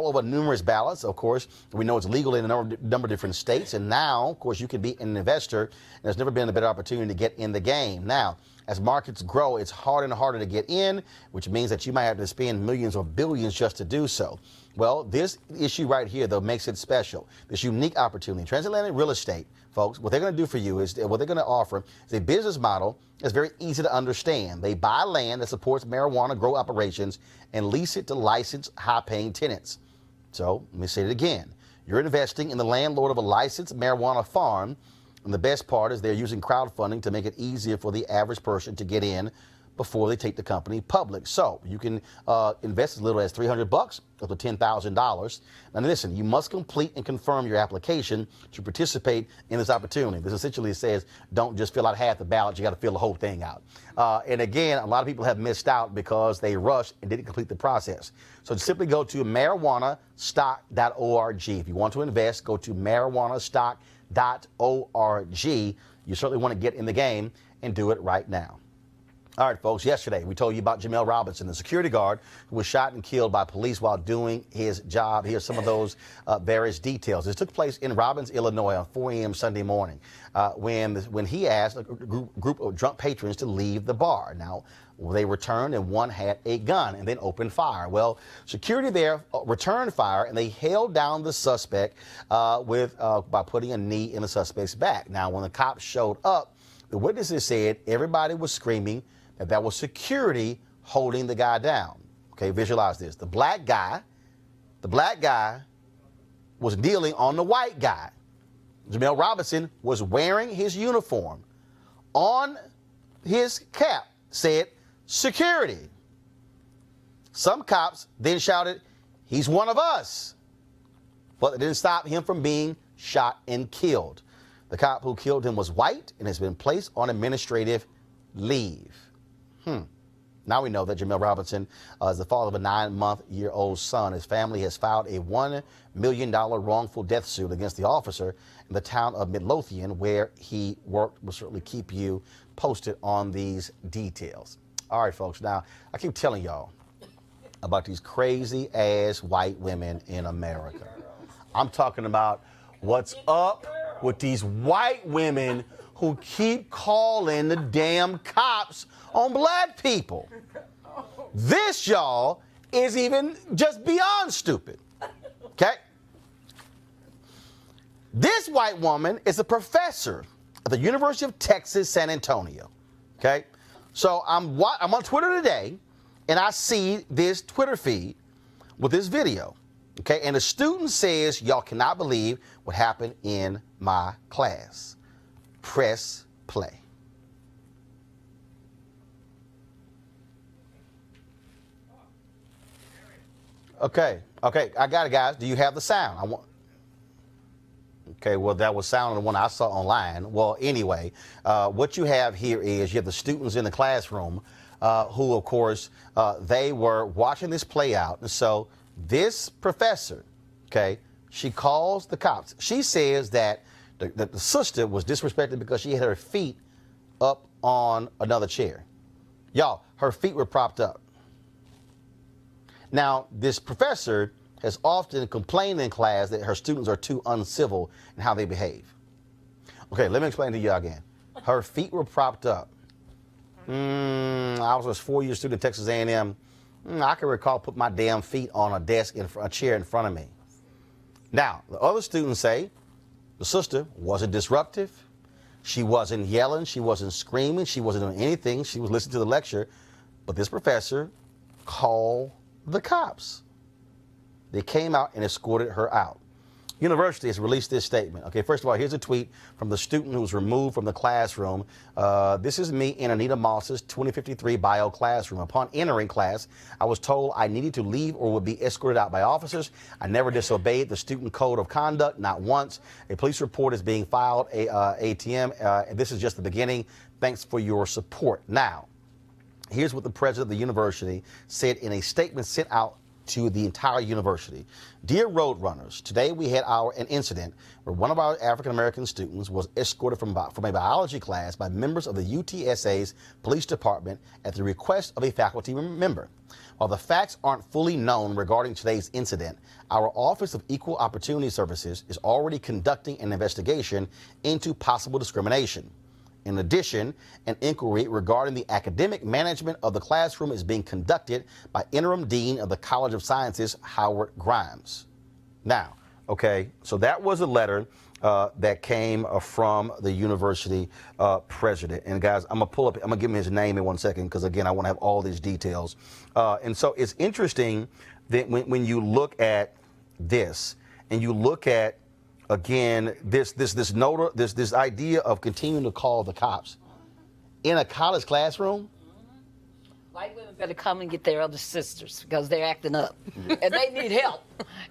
over numerous ballots. Of course, we know it's legal in a number of different states, and now, of course, you can be an investor, and there's never been a better opportunity to get in the game. Now, as markets grow, it's harder and harder to get in, which means that you might have to spend millions or billions just to do so. Well, this issue right here, though, makes it special. This unique opportunity. Transatlantic Real Estate, folks, what they're going to do for you is, what they're going to offer is a business model that's very easy to understand. They buy land that supports marijuana grow operations and lease it to licensed, high-paying tenants. So, let me say it again. You're investing in the landlord of a licensed marijuana farm, and the best part is they're using crowdfunding to make it easier for the average person to get in before they take the company public. So you can invest as little as $300 up to $10,000. Now listen, you must complete and confirm your application to participate in this opportunity. This essentially says don't just fill out half the ballot, you got to fill the whole thing out. And again, a lot of people have missed out because they rushed and didn't complete the process. So simply go to marijuanastock.org. If you want to invest, go to marijuanastock.org. You certainly want to get in the game and do it right now. All right, folks, yesterday we told you about Jamel Robinson, the security guard who was shot and killed by police while doing his job. Here's some of those various details. This took place in Robbins, Illinois on 4 a.m. Sunday morning when he asked a group of drunk patrons to leave the bar. Now, they returned and one had a gun and then opened fire. Well, security there returned fire and they held down the suspect by putting a knee in the suspect's back. Now, when the cops showed up, the witnesses said everybody was screaming that was security holding the guy down. Okay, visualize this. The black guy was kneeling on the white guy. Jamel Robinson was wearing his uniform. On his cap said security. Some cops then shouted, "He's one of us." But it didn't stop him from being shot and killed. The cop who killed him was white and has been placed on administrative leave. Now we know that Jamel Robinson is the father of a 9-month-old son. His family has filed a $1 million wrongful death suit against the officer in the town of Midlothian where he worked. We'll certainly keep you posted on these details. All right, folks. Now, I keep telling y'all about these crazy-ass white women in America. I'm talking about what's up with these white women who keep calling the damn cops on black people. This, y'all, is even just beyond stupid. Okay? This white woman is a professor at the University of Texas, San Antonio. Okay? So I'm on Twitter today, and I see this Twitter feed with this video. Okay? And the student says, "Y'all cannot believe what happened in my class." Press play. Okay, I got it, guys. Do you have the sound? Okay, well, that was sound on the one I saw online. Well, anyway, what you have here is you have the students in the classroom who, of course, they were watching this play out. And so this professor, okay, she calls the cops. She says that the sister was disrespected because she had her feet up on another chair. Y'all, her feet were propped up. Now, this professor has often complained in class that her students are too uncivil in how they behave. Okay, let me explain to you again. Her feet were propped up. I was a 4-year student at Texas A&M. I can recall putting my damn feet on a desk, a chair in front of me. Now, the other students say the sister wasn't disruptive. She wasn't yelling. She wasn't screaming. She wasn't doing anything. She was listening to the lecture. But this professor called the cops. They came out and escorted her out. University has released this statement. Okay, first of all, here's a tweet from the student who was removed from the classroom. This is me in Anita Moss's 2053 bio classroom. Upon entering class, I was told I needed to leave or would be escorted out by officers. I never disobeyed the student code of conduct, not once. A police report is being filed, ATM. This is just the beginning. Thanks for your support. Now, here's what the president of the university said in a statement sent out to the entire university. Dear Roadrunners, today we had an incident where one of our African-American students was escorted from a biology class by members of the UTSA's police department at the request of a faculty member. While the facts aren't fully known regarding today's incident, our Office of Equal Opportunity Services is already conducting an investigation into possible discrimination. In addition, an inquiry regarding the academic management of the classroom is being conducted by Interim Dean of the College of Sciences, Howard Grimes. Now, okay, so that was a letter that came from the university president. And guys, I'm going to give him his name in 1 second because, again, I want to have all these details. And so it's interesting that when you look at this and you look at, again, this idea of continuing to call the cops in a college classroom. White women better come and get their other sisters because they're acting up and they need help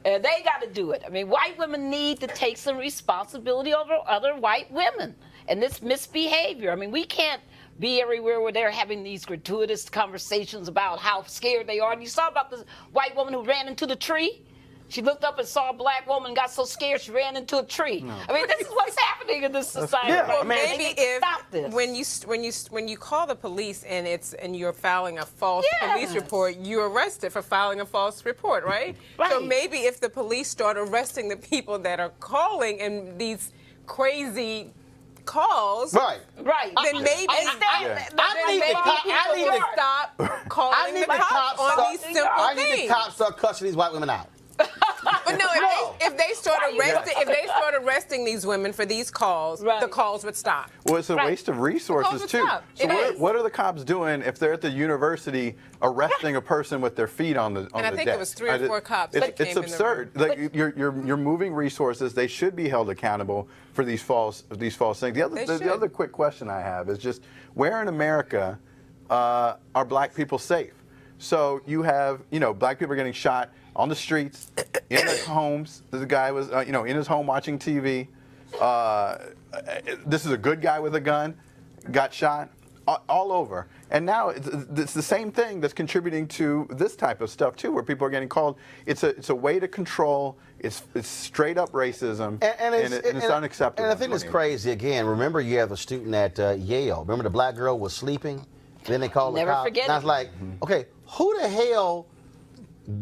and they got to do it. I mean, white women need to take some responsibility over other white women and this misbehavior. I mean, we can't be everywhere where they're having these gratuitous conversations about how scared they are. And you saw about this white woman who ran into the tree. She looked up and saw a black woman, got so scared she ran into a tree. I mean, this is what's happening in this society. Yeah, right I mean, now. Maybe They need to if stop this. when you call the police and you're filing a false police Yes. report, you're arrested for filing a false report, right? So Right. maybe if the police start arresting the people that are calling and these crazy calls, Right. Right. then maybe I understand that. I need the maybe cop- people I need will the- stop I calling need the cops on start- these simple I need things. the cops start cussing these white women out. But no, if they start arresting these women for these calls, Right. the calls would stop. Well, it's a Right. waste of resources, Calls too. us up. So It is. what are the cops doing if they're at the university arresting a person with their feet on the desk? I think it was 3 or 4 cops that It's came in the absurd. Like, you're moving resources. They should be held accountable for these false things. The other quick question I have is just, where in America are black people safe? So you have, black people are getting shot on the streets, in their homes. The guy was, in his home watching TV. This is a good guy with a gun, got shot all over. And now it's the same thing that's contributing to this type of stuff too, where people are getting called. It's a way to control. It's straight up racism, and it's unacceptable. And I think it's crazy. Again, remember you have a student at Yale. Remember the black girl was sleeping? Then they called the Never cops. forget And I was it. like, okay, who the hell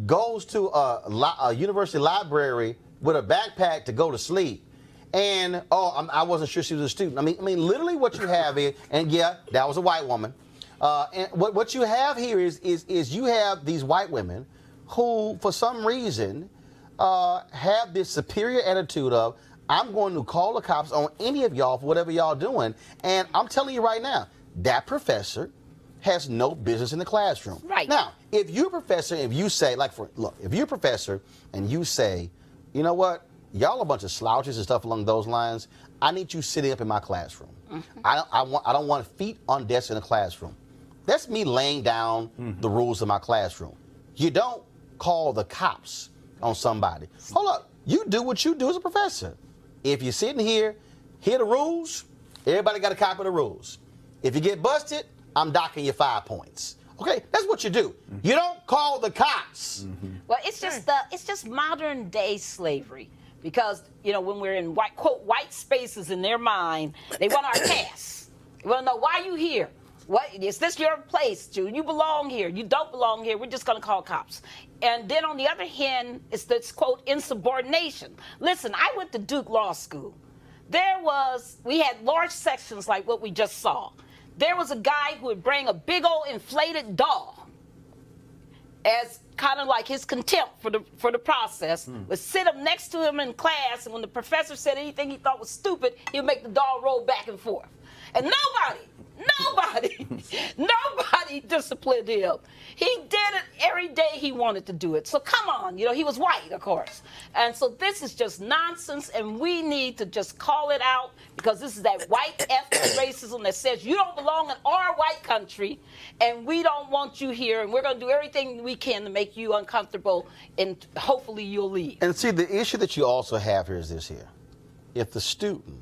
goes to a university library with a backpack to go to sleep? And I wasn't sure she was a student. I mean, literally, what you have is, and yeah, that was a white woman. And what you have here is you have these white women who, for some reason, have this superior attitude of, I'm going to call the cops on any of y'all for whatever y'all doing. And I'm telling you right now, that professor has no business in the classroom. Right. Now, if you're a professor, if you say, if you're a professor and you say, you know what, y'all a bunch of slouches and stuff along those lines, I need you sitting up in my classroom. Mm-hmm. I don't want feet on desks in the classroom. That's me laying down the rules of my classroom. You don't call the cops on somebody. Hold up, you do what you do as a professor. If you're sitting here the rules, everybody got a copy of the rules. If you get busted, I'm docking you 5 points. Okay, that's what you do. You don't call the cops. Well, it's just modern day slavery, because when we're in white spaces in their mind, they want our pass. They want to know, why you here? What is this your place, Jude? You belong here. You don't belong here. We're just going to call cops. And then on the other hand, it's this quote insubordination. Listen, I went to Duke Law School. We had large sections like what we just saw. There was a guy who would bring a big old inflated doll as kind of like his contempt for the process, would sit up next to him in class, and when the professor said anything he thought was stupid, he would make the doll roll back and forth. And nobody disciplined him. He did it every day he wanted to do it. So come on, he was white, of course. And so this is just nonsense, and we need to just call it out, because this is that white ethnic racism that says you don't belong in our white country, and we don't want you here, and we're going to do everything we can to make you uncomfortable, and hopefully you'll leave. And see, the issue that you also have here is this here. If the student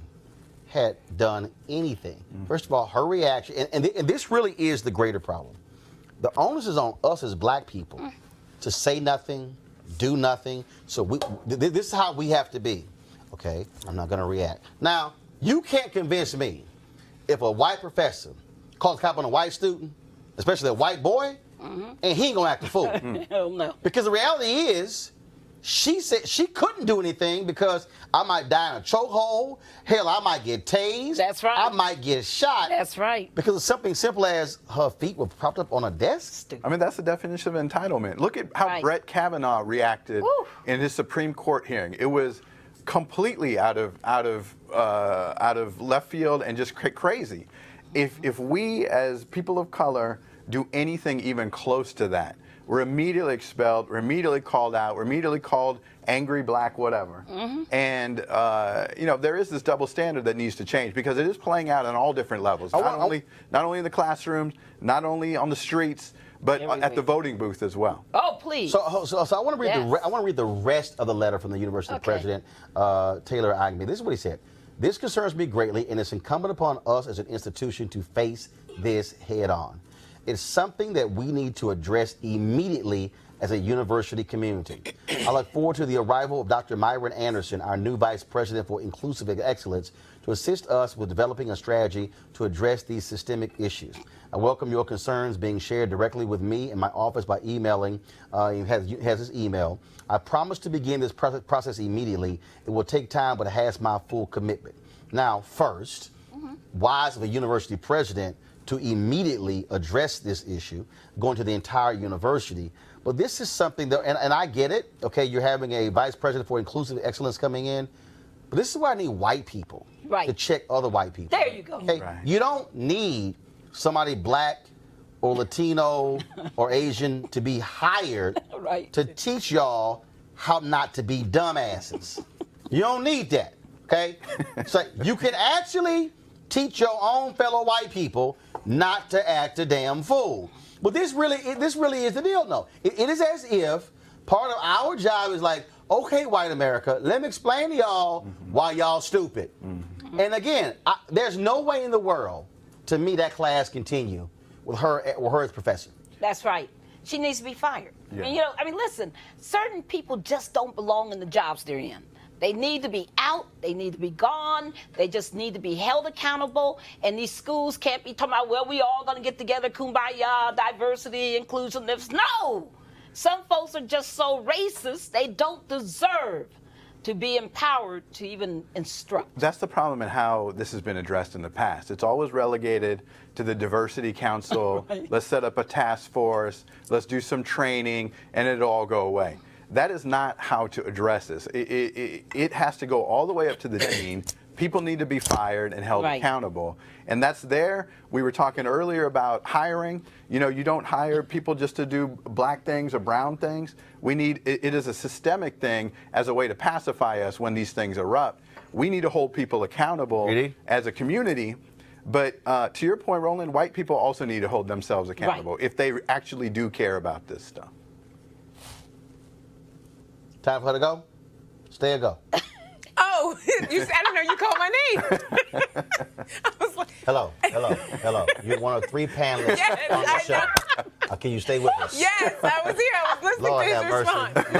had done anything, first of all, her reaction, and this really is the greater problem. The onus is on us as black people to say nothing, do nothing. So this is how we have to be. Okay, I'm not going to react. Now, you can't convince me if a white professor calls a cop on a white student, especially a white boy, and he ain't going to act a fool. Hell no. Because the reality is, she said she couldn't do anything because I might die in a chokehold. Hell, I might get tased. That's right. I might get shot. That's right. Because of something simple as her feet were propped up on a desk. I mean, that's the definition of entitlement. Look at how Brett Kavanaugh reacted in his Supreme Court hearing. It was completely out of left field and just crazy. If we as people of color do anything even close to that, we're immediately expelled, we're immediately called out, we're immediately called angry black whatever. And, there is this double standard that needs to change, because it is playing out on all different levels. Not only in the classrooms, not only on the streets, but at the voting booth as well. Oh, please. So I want to read I want to read the rest of the letter from the university president, Taylor Agnew. This is what he said. This concerns me greatly, and it's incumbent upon us as an institution to face this head on. It's something that we need to address immediately as a university community. I look forward to the arrival of Dr. Myron Anderson, our new Vice President for Inclusive Excellence, to assist us with developing a strategy to address these systemic issues. I welcome your concerns being shared directly with me in my office by emailing. He has his email. I promise to begin this process immediately. It will take time, but it has my full commitment. Now, first, wise of a university president to immediately address this issue, going to the entire university. But this is something that, and I get it, okay, you're having a vice president for inclusive excellence coming in, but this is why I need white people to check other white people. There you go. Okay? Right. You don't need somebody black or Latino or Asian to be hired to teach y'all how not to be dumbasses. You don't need that, okay? So you can actually teach your own fellow white people not to act a damn fool. But this really is the deal, though. It is as if part of our job is like, okay, white America, let me explain to y'all why y'all stupid. And again, there's no way in the world to me that class continue with her as professor. That's right. She needs to be fired. Yeah. And listen, certain people just don't belong in the jobs they're in. They need to be out. They need to be gone. They just need to be held accountable. And these schools can't be talking about, well, we all going to get together, kumbaya, diversity, inclusiveness. No! Some folks are just so racist, they don't deserve to be empowered to even instruct. That's the problem in how this has been addressed in the past. It's always relegated to the diversity council. Let's set up a task force. Let's do some training, and it'll all go away. That is not how to address this. It has to go all the way up to the dean. People need to be fired and held accountable. And that's there. We were talking earlier about hiring. You don't hire people just to do black things or brown things. It is a systemic thing as a way to pacify us when these things erupt. We need to hold people accountable as a community. But to your point, Roland, white people also need to hold themselves accountable if they actually do care about this stuff. Time for her to go? Stay or go? Oh, I don't know. You called my name. I was like, hello. You're one of 3 panelists on the show. Can you stay with us? Yes, I was here. I was listening Lord to his have response. mercy.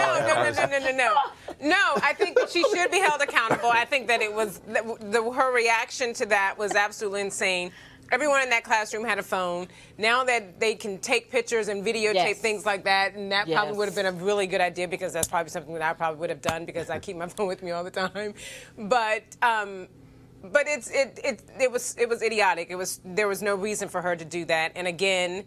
No, I think that she should be held accountable. I think that it was her reaction to that was absolutely insane. Everyone in that classroom had a phone. Now that they can take pictures and videotape things like that, and that probably would have been a really good idea, because that's probably something that I probably would have done, because I keep my phone with me all the time. But it was idiotic. There was no reason for her to do that. And again,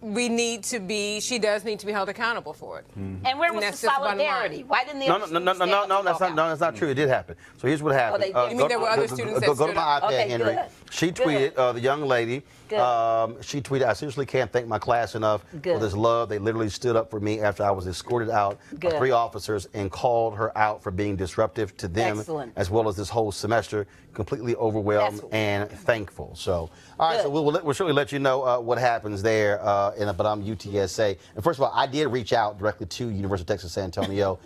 she does need to be held accountable for it. And where was the solidarity? Why didn't the No, that's not true. It did happen. So here's what happened. You mean there were other students that Go to my iPad, Okay, Henry. good. She tweeted, the young lady, she tweeted, I seriously can't thank my class enough for this love. They literally stood up for me after I was escorted out by 3 officers and called her out for being disruptive to them, as well as this whole semester. Completely overwhelmed and thankful. So, all right, so we'll surely let you know what happens there. But I'm UTSA. And first of all, I did reach out directly to University of Texas San Antonio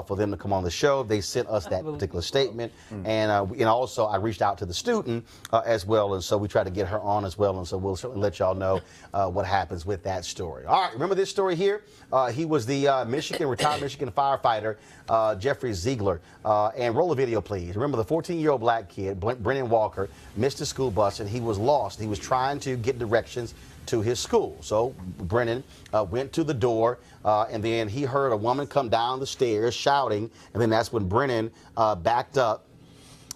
for them to come on the show. They sent us that particular statement. And also I reached out to the student as well. And so we tried to get her on as well. And so we'll certainly let y'all know what happens with that story. All right, remember this story here? He was the retired Michigan firefighter, Jeffrey Ziegler. And roll the video, please. Remember the 14-year-old black kid, Brennan Walker, missed a school bus and he was lost. He was trying to get directions to his school. So Brennan went to the door and then he heard a woman come down the stairs shouting, and then that's when Brennan backed up.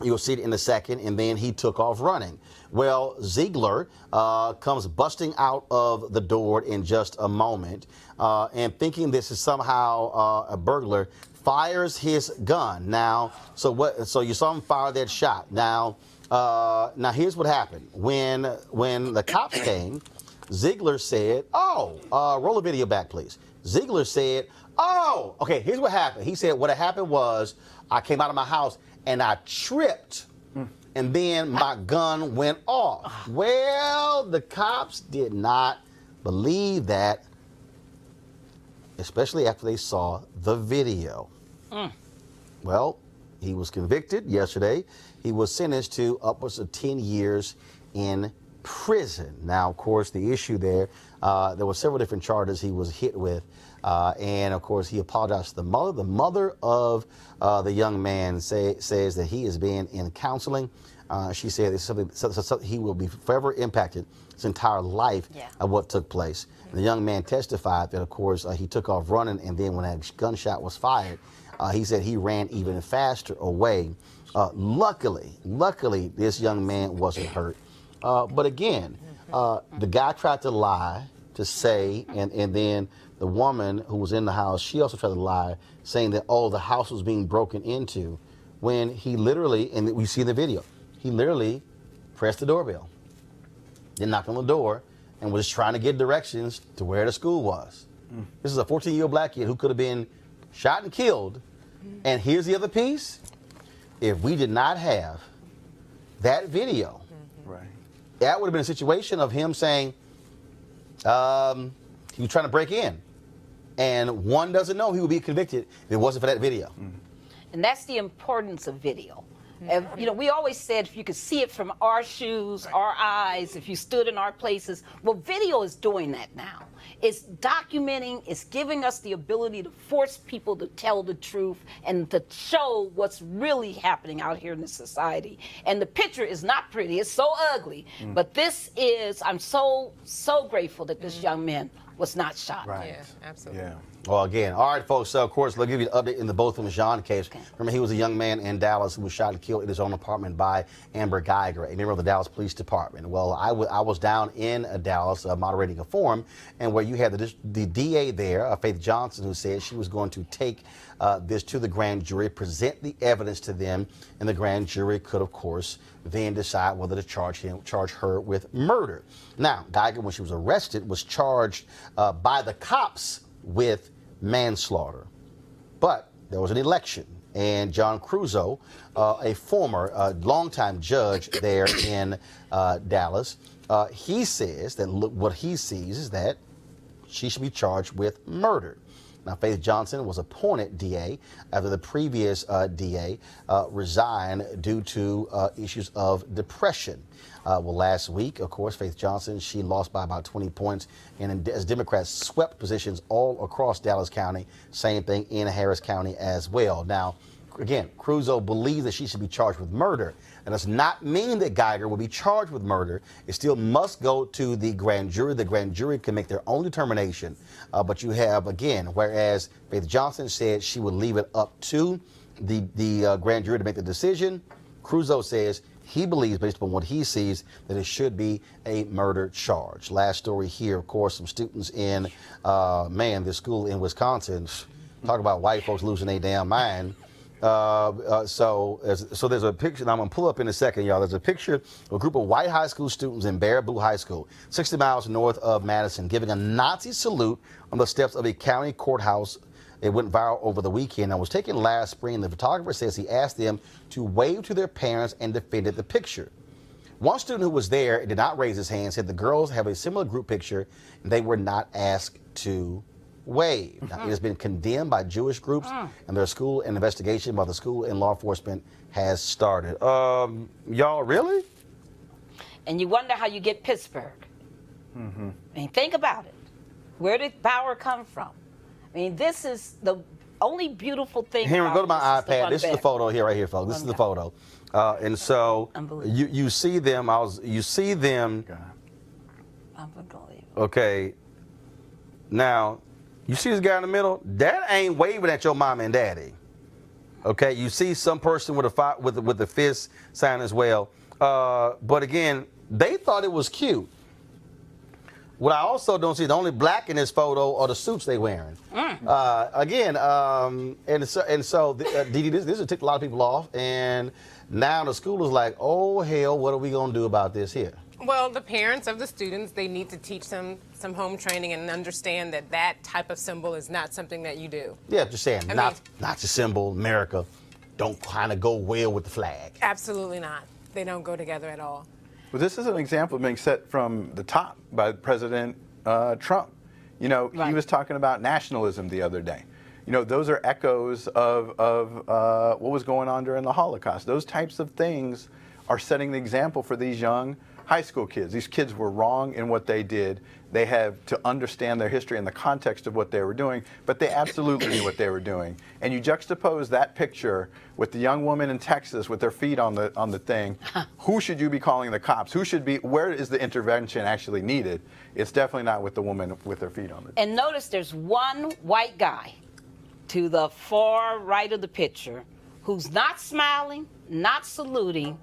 You'll see it in a second, and then he took off running. Well, Ziegler comes busting out of the door in just a moment, and thinking this is somehow a burglar, fires his gun. Now, so you saw him fire that shot. Now here's what happened. When the cops came, Ziegler said, roll the video back, please. Ziegler said, okay, here's what happened. He said, what happened was I came out of my house and I tripped, and then my gun went off. Well, the cops did not believe that, especially after they saw the video. Well, he was convicted yesterday. He was sentenced to upwards of 10 years in prison. Now, of course, the issue there were several different charges he was hit with. And of course, he apologized to the mother. The mother of the young man says that he is being in counseling. She said it's something so he will be forever impacted his entire life of what took place. The young man testified that, of course, he took off running, and then when that gunshot was fired, he said he ran even faster away. Luckily, this young man wasn't hurt. But again, the guy tried to lie to say, and then the woman who was in the house, she also tried to lie, saying that, oh, the house was being broken into, when he literally, and we see in the video, he literally pressed the doorbell, then knocked on the door, and was trying to get directions to where the school was. This is a 14-year-old black kid who could have been shot and killed. And here's the other piece. If we did not have that video, that would have been a situation of him saying he was trying to break in. And one doesn't know he would be convicted if it wasn't for that video. And that's the importance of video. And, you know, we always said if you could see it from our shoes, our eyes, if you stood in our places. Well, video is doing that now. It's documenting, it's giving us the ability to force people to tell the truth and to show what's really happening out here in the society. And the picture is not pretty, it's so ugly. But this is, I'm so grateful that this young man was not shot. Right. Yeah, absolutely. Yeah. Well, again, all right, folks. So, of course, we'll give you an update in the both of them Jean case. Remember, he was a young man in Dallas who was shot and killed in his own apartment by Amber Geiger, a member of the Dallas Police Department. Well, I was down in Dallas moderating a forum, and where you had the DA there, Faith Johnson, who said she was going to take this to the grand jury, present the evidence to them, and the grand jury could, of course, then decide whether to charge her with murder. Now, Geiger, when she was arrested, was charged by the cops with manslaughter. But there was an election, and John Cruzo, a former longtime judge there in Dallas, he says that what he sees is that she should be charged with murder. Now, Faith Johnson was appointed DA after the previous DA resigned due to issues of depression. Well, last week, of course, Faith Johnson, she lost by about 20 points, and as Democrats swept positions all across Dallas County, same thing in Harris County as well. Now, again, Cruzo believes that she should be charged with murder. And does not mean that Geiger will be charged with murder. It still must go to the grand jury. The grand jury can make their own determination. But you have, again, whereas Faith Johnson said she would leave it up to the grand jury to make the decision, Cruzo says he believes, based upon what he sees, that it should be a murder charge. Last story here, of course, some students in, this school in Wisconsin, talk about white folks losing their damn mind. So there's a picture, and I'm going to pull up in a second, y'all. There's a picture of a group of white high school students in Baraboo High School, 60 miles north of Madison, giving a Nazi salute on the steps of a county courthouse. It went viral over the weekend. It was taken last spring. The photographer says he asked them to wave to their parents and defended the picture. One student who was there did not raise his hand, said the girls have a similar group picture, and they were not asked to wave. Now, it has been condemned by Jewish groups, and their school, an investigation by the school and law enforcement has started. Y'all, really? And you wonder how you get Pittsburgh. I mean, think about it. Where did Bauer come from? I mean, this is the only beautiful thing. Henry, go to my iPad. This is the photo here, right here, folks. This is the photo. And so you see them. You see them. Unbelievable. Okay. Now, you see this guy in the middle? That ain't waving at your mom and daddy. Okay. You see some person with the fist sign as well. But again, they thought it was cute. What I also don't see, the only black in this photo are the suits they wearing. Again, and so Didi, this has ticked a lot of people off, and now the school is like, oh hell, what are we gonna do about this here? Well, the parents of the students, they need to teach them some home training and understand that that type of symbol is not something that you do. Yeah, just saying, Nazi symbol, America, don't kind of go well with the flag. Absolutely not. They don't go together at all. Well, this is an example being set from the top by President Trump. You know, he was talking about nationalism the other day. You know, those are echoes of what was going on during the Holocaust. Those types of things are setting the example for these young high school kids. These kids were wrong in what they did. They have to understand their history and the context of what they were doing, but they absolutely knew what they were doing. And you juxtapose that picture with the young woman in Texas with their feet on the thing. Who should you be calling the cops? Where is the intervention actually needed? It's definitely not with the woman with her feet on the thing. And notice there's one white guy to the far right of the picture who's not smiling, not saluting,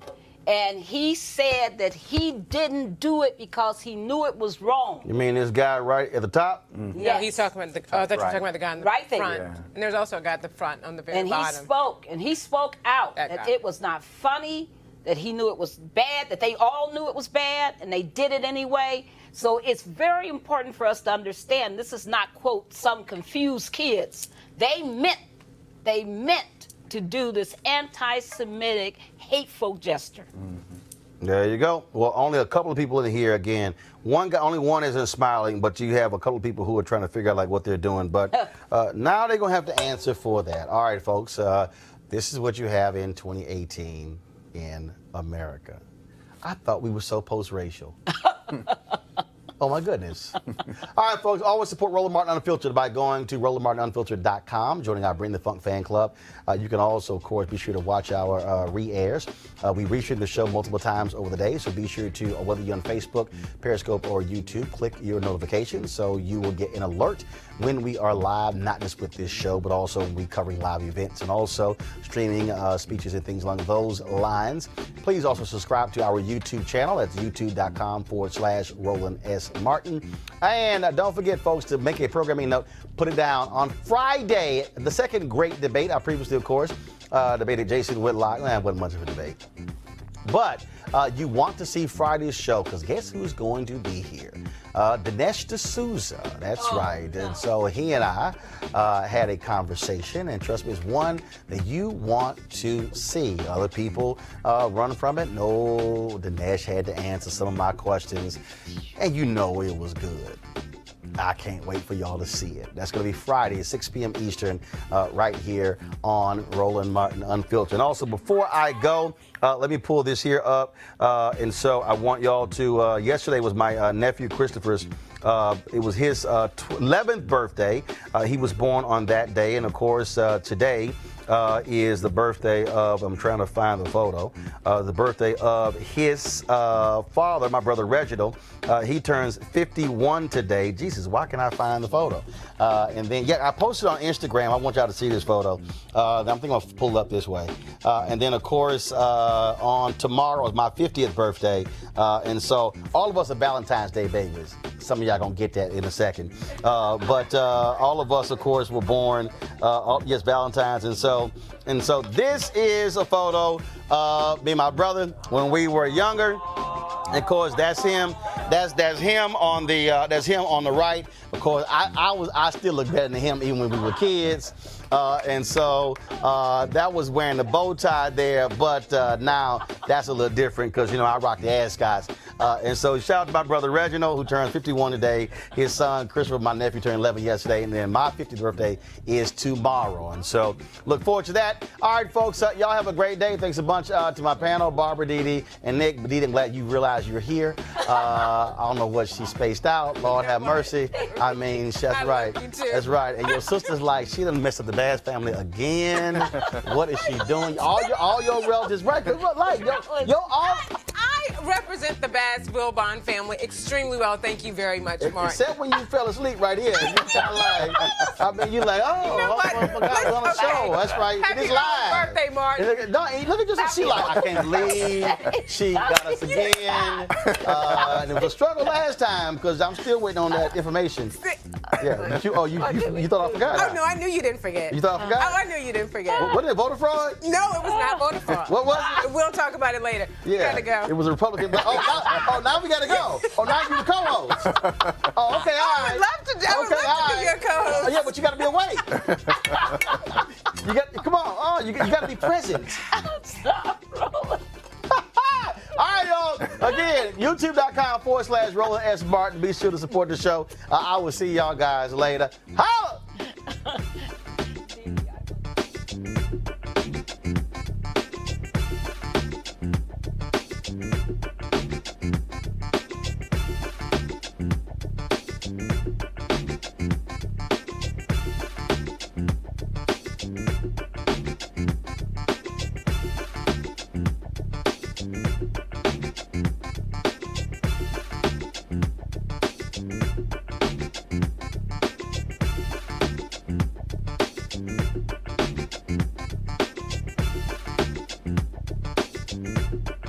and he said that he didn't do it because he knew it was wrong. You mean this guy right at the top? Mm-hmm. No, he's talking about the. Oh, I thought you were talking about the guy in the right there. front. Yeah. And there's also a guy at the front on the very and bottom. He spoke out that it was not funny, that he knew it was bad, that they all knew it was bad, and they did it anyway. So it's very important for us to understand this is not, quote, some confused kids. They meant to do this anti-Semitic, hateful gesture. Mm-hmm. There you go. Well, only a couple of people in here again. Only one isn't smiling, but you have a couple of people who are trying to figure out like what they're doing. But now they're gonna have to answer for that. All right, folks. This is what you have in 2018 in America. I thought we were so post-racial. Oh, my goodness. All right, folks, always support Roland Martin Unfiltered by going to RolandMartinUnfiltered.com, joining our Bring the Funk fan club. You can also, of course, be sure to watch our re-airs. We restream the show multiple times over the day, so be sure to, whether you're on Facebook, Periscope, or YouTube, click your notifications so you will get an alert when we are live, not just with this show, but also when we're covering live events and also streaming speeches and things along those lines. Please also subscribe to our YouTube channel. That's youtube.com/Roland S. Martin. And don't forget, folks, to make a programming note, put it down on Friday, the second great debate. I previously, of course, debated Jason Whitlock. It wasn't much of a debate. But you want to see Friday's show, because guess who's going to be here? Dinesh D'Souza, that's right. And so he and I had a conversation, and trust me, it's one that you want to see. Other people run from it. No, Dinesh had to answer some of my questions, and you know it was good. I can't wait for y'all to see it. That's going to be Friday at 6 p.m. Eastern, right here on Roland Martin Unfiltered. And also, before I go, let me pull this here up. And so I want y'all to, yesterday was my nephew Christopher's, it was his 11th birthday. He was born on that day. And of course, today is the birthday of, I'm trying to find the photo, the birthday of his father, my brother Reginald. He turns 51 today. Jesus, why can't I find the photo? And then, I posted on Instagram. I want y'all to see this photo. I'm thinking I'll pull it up this way. And then, of course, on tomorrow is my 50th birthday. And so all of us are Valentine's Day babies. Some of y'all gonna get that in a second. But all of us, of course, were born, Valentine's. And so this is a photo of me and my brother when we were younger. And of course, that's him. That's him on the right. Of course, I still look better than him even when we were kids. And so that was wearing the bow tie there, but now that's a little different because, I rock the ascots. And so shout out to my brother Reginald, who turned 51 today. His son, Christopher, my nephew, turned 11 yesterday. And then my 50th birthday is tomorrow. And so look forward to that. All right, folks, y'all have a great day. Thanks a bunch to my panel, Barbara, Dee, and Nick. Dee, I'm glad you realized you're here. I don't know what she spaced out. Lord have mercy. I mean, that's right. That's right. And your sister's like, she done messed up the Bass family again. What is she doing? All your relatives, right? Like, I represent the Bass Wilbon family extremely well. Thank you very much, Mark. Except when you fell asleep right here. You kind of like, you like, I forgot on the show. That's right. Happy it is live. birthday, Mark. Look at just she like, I can't believe she got us again. And it was a struggle last time because I'm still waiting on that information. Yeah. You thought I forgot? Oh no, I knew you didn't forget. You thought I forgot? Oh, I knew you didn't forget. What is it, voter fraud? No, it was not voter fraud. What was it? We'll talk about it later. Yeah. You gotta go. It was a Republican. Now we gotta go. Oh, now you're the co-host. Oh, okay, all right. I would love to be your co-host. Oh, yeah, but you gotta be awake. Come on. Oh, you gotta be present. Stop rolling. All right, y'all. Again, youtube.com/Roland S. Martin. Be sure to support the show. I will see y'all guys later. Holla! News.